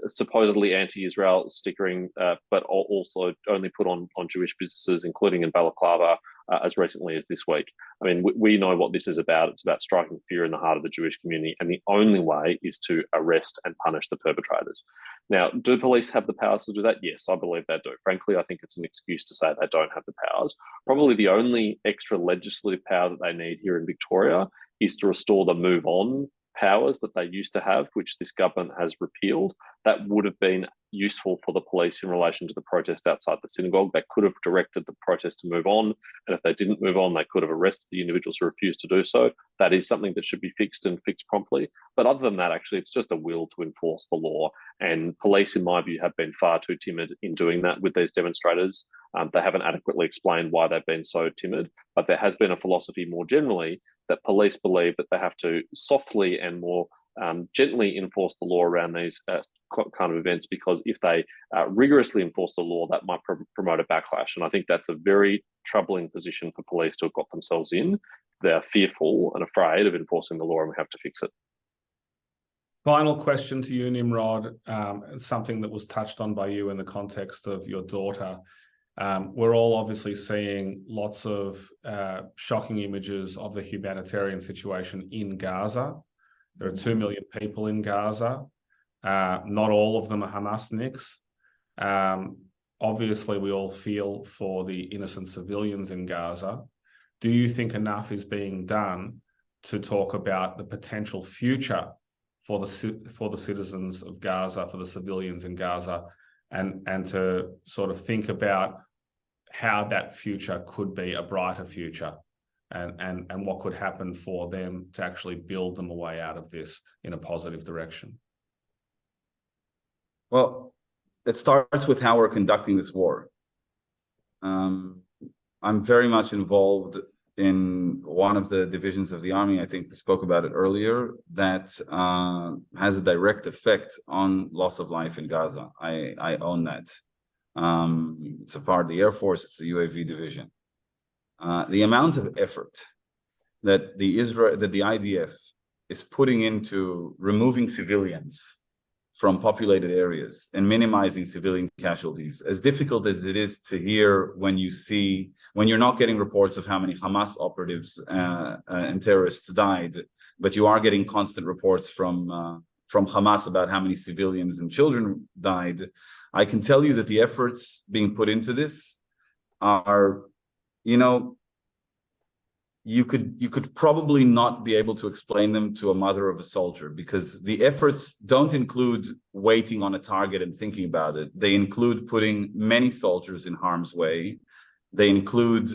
supposedly anti-Israel stickering, but also only put on Jewish businesses, including in Balaclava, as recently as this week. I mean, we know what this is about. It's about striking fear in the heart of the Jewish community, and the only way is to arrest and punish the perpetrators. Now, do police have the powers to do that? Yes, I believe they do. Frankly, I think it's an excuse to say they don't have the powers. Probably the only extra legislative power that they need here in Victoria is to restore the move on powers that they used to have, which this government has repealed. That would have been useful for the police in relation to the protest outside the synagogue. They could have directed the protest to move on, and if they didn't move on, they could have arrested the individuals who refused to do so. That is something that should be fixed and fixed promptly. But other than that, actually, it's just a will to enforce the law. And police, in my view, have been far too timid in doing that with these demonstrators. They haven't adequately explained why they've been so timid, but there has been a philosophy more generally that police believe that they have to softly and more gently enforce the law around these kind of events, because if they rigorously enforce the law, that might promote a backlash. And I think that's a very troubling position for police to have got themselves in. They're fearful and afraid of enforcing the law, and we have to fix it. Final question to you, Nimrod, something that was touched on by you in the context of your daughter. We're all obviously seeing lots of shocking images of the humanitarian situation in Gaza. There are 2 million people in Gaza. Not all of them are Hamasniks. Obviously, we all feel for the innocent civilians in Gaza. Do you think enough is being done to talk about the potential future for the citizens of Gaza, for the civilians in Gaza, and to sort of think about how that future could be a brighter future, and what could happen for them to actually build them a way out of this in a positive direction? Well, it starts with how we're conducting this war. I'm very much involved in one of the divisions of the army, I think we spoke about it earlier, that has a direct effect on loss of life in Gaza. I own that. It's a part of the Air Force, it's the UAV division. The amount of effort that the IDF is putting into removing civilians from populated areas and minimizing civilian casualties, as difficult as it is to hear when you're not getting reports of how many Hamas operatives and terrorists died, but you are getting constant reports from Hamas about how many civilians and children died. I can tell you that the efforts being put into this are, you could probably not be able to explain them to a mother of a soldier, because the efforts don't include waiting on a target and thinking about it. They include putting many soldiers in harm's way. They include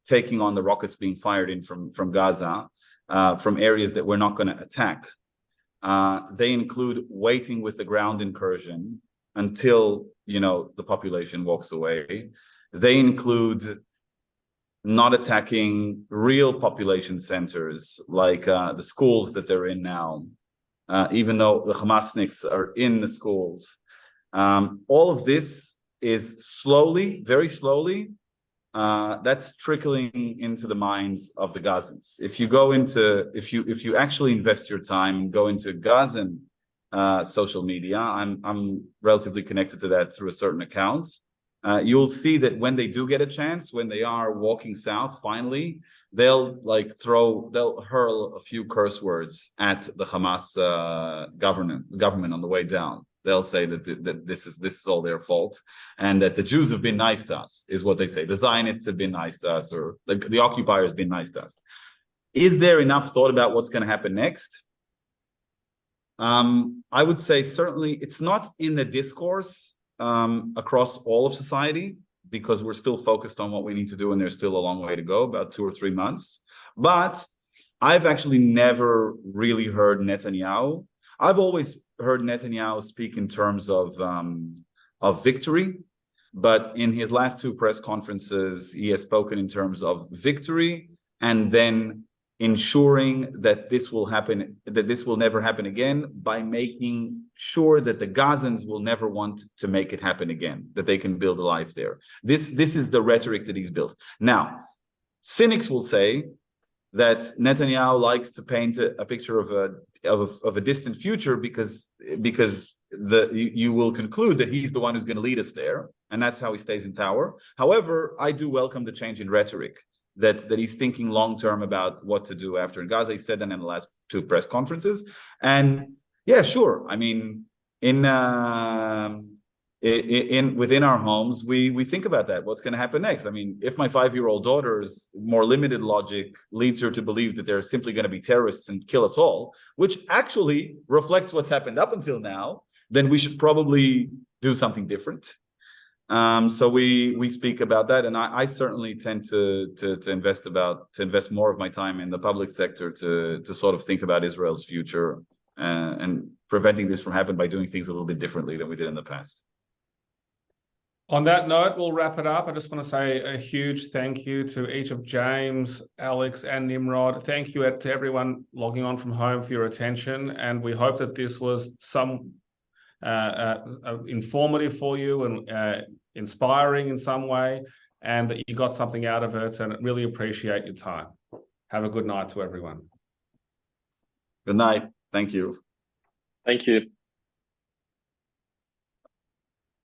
taking on the rockets being fired in from Gaza, from areas that we're not going to attack. They include waiting with the ground incursion until the population walks away. They include not attacking real population centers like the schools that they're in now, even though the Hamasniks are in the schools. All of this is slowly, very slowly, that's trickling into the minds of the Gazans. If you actually invest your time and go into Gazan social media, I'm relatively connected to that through a certain account. You'll see that when they do get a chance, when they are walking south, finally, they'll hurl a few curse words at the Hamas government on the way down. They'll say that this is all their fault, and that the Jews have been nice to us, is what they say. The Zionists have been nice to us, or the occupiers have been nice to us. Is there enough thought about what's going to happen next? I would say certainly it's not in the discourse across all of society, because we're still focused on what we need to do, and there's still a long way to go, about 2 or 3 months. But I've actually never really heard Netanyahu. I've always heard Netanyahu speak in terms of victory, but in his last 2 press conferences, he has spoken in terms of victory and then ensuring that this will happen, that this will never happen again, by making sure that the Gazans will never want to make it happen again, that they can build a life there. This is the rhetoric that he's built. Now, cynics will say that Netanyahu likes to paint a picture of a distant future because you will conclude that he's the one who's going to lead us there, and that's how he stays in power. However, I do welcome the change in rhetoric, that he's thinking long term about what to do after in Gaza. He said that in the last 2 press conferences, and yeah, sure. I mean, within our homes, we think about that. What's going to happen next? I mean, if my 5-year-old daughter's more limited logic leads her to believe that they're simply going to be terrorists and kill us all, which actually reflects what's happened up until now, then we should probably do something different. So we speak about that, and I certainly tend to invest more of my time in the public sector to sort of think about Israel's future and preventing this from happening by doing things a little bit differently than we did in the past. On that note, we'll wrap it up. I just want to say a huge thank you to each of James, Alex, and Nimrod. Thank you to everyone logging on from home for your attention, and we hope that this was some informative for you and inspiring in some way, and that you got something out of it, and really appreciate your time. Have a good night to everyone. Good night. Thank you. Thank you.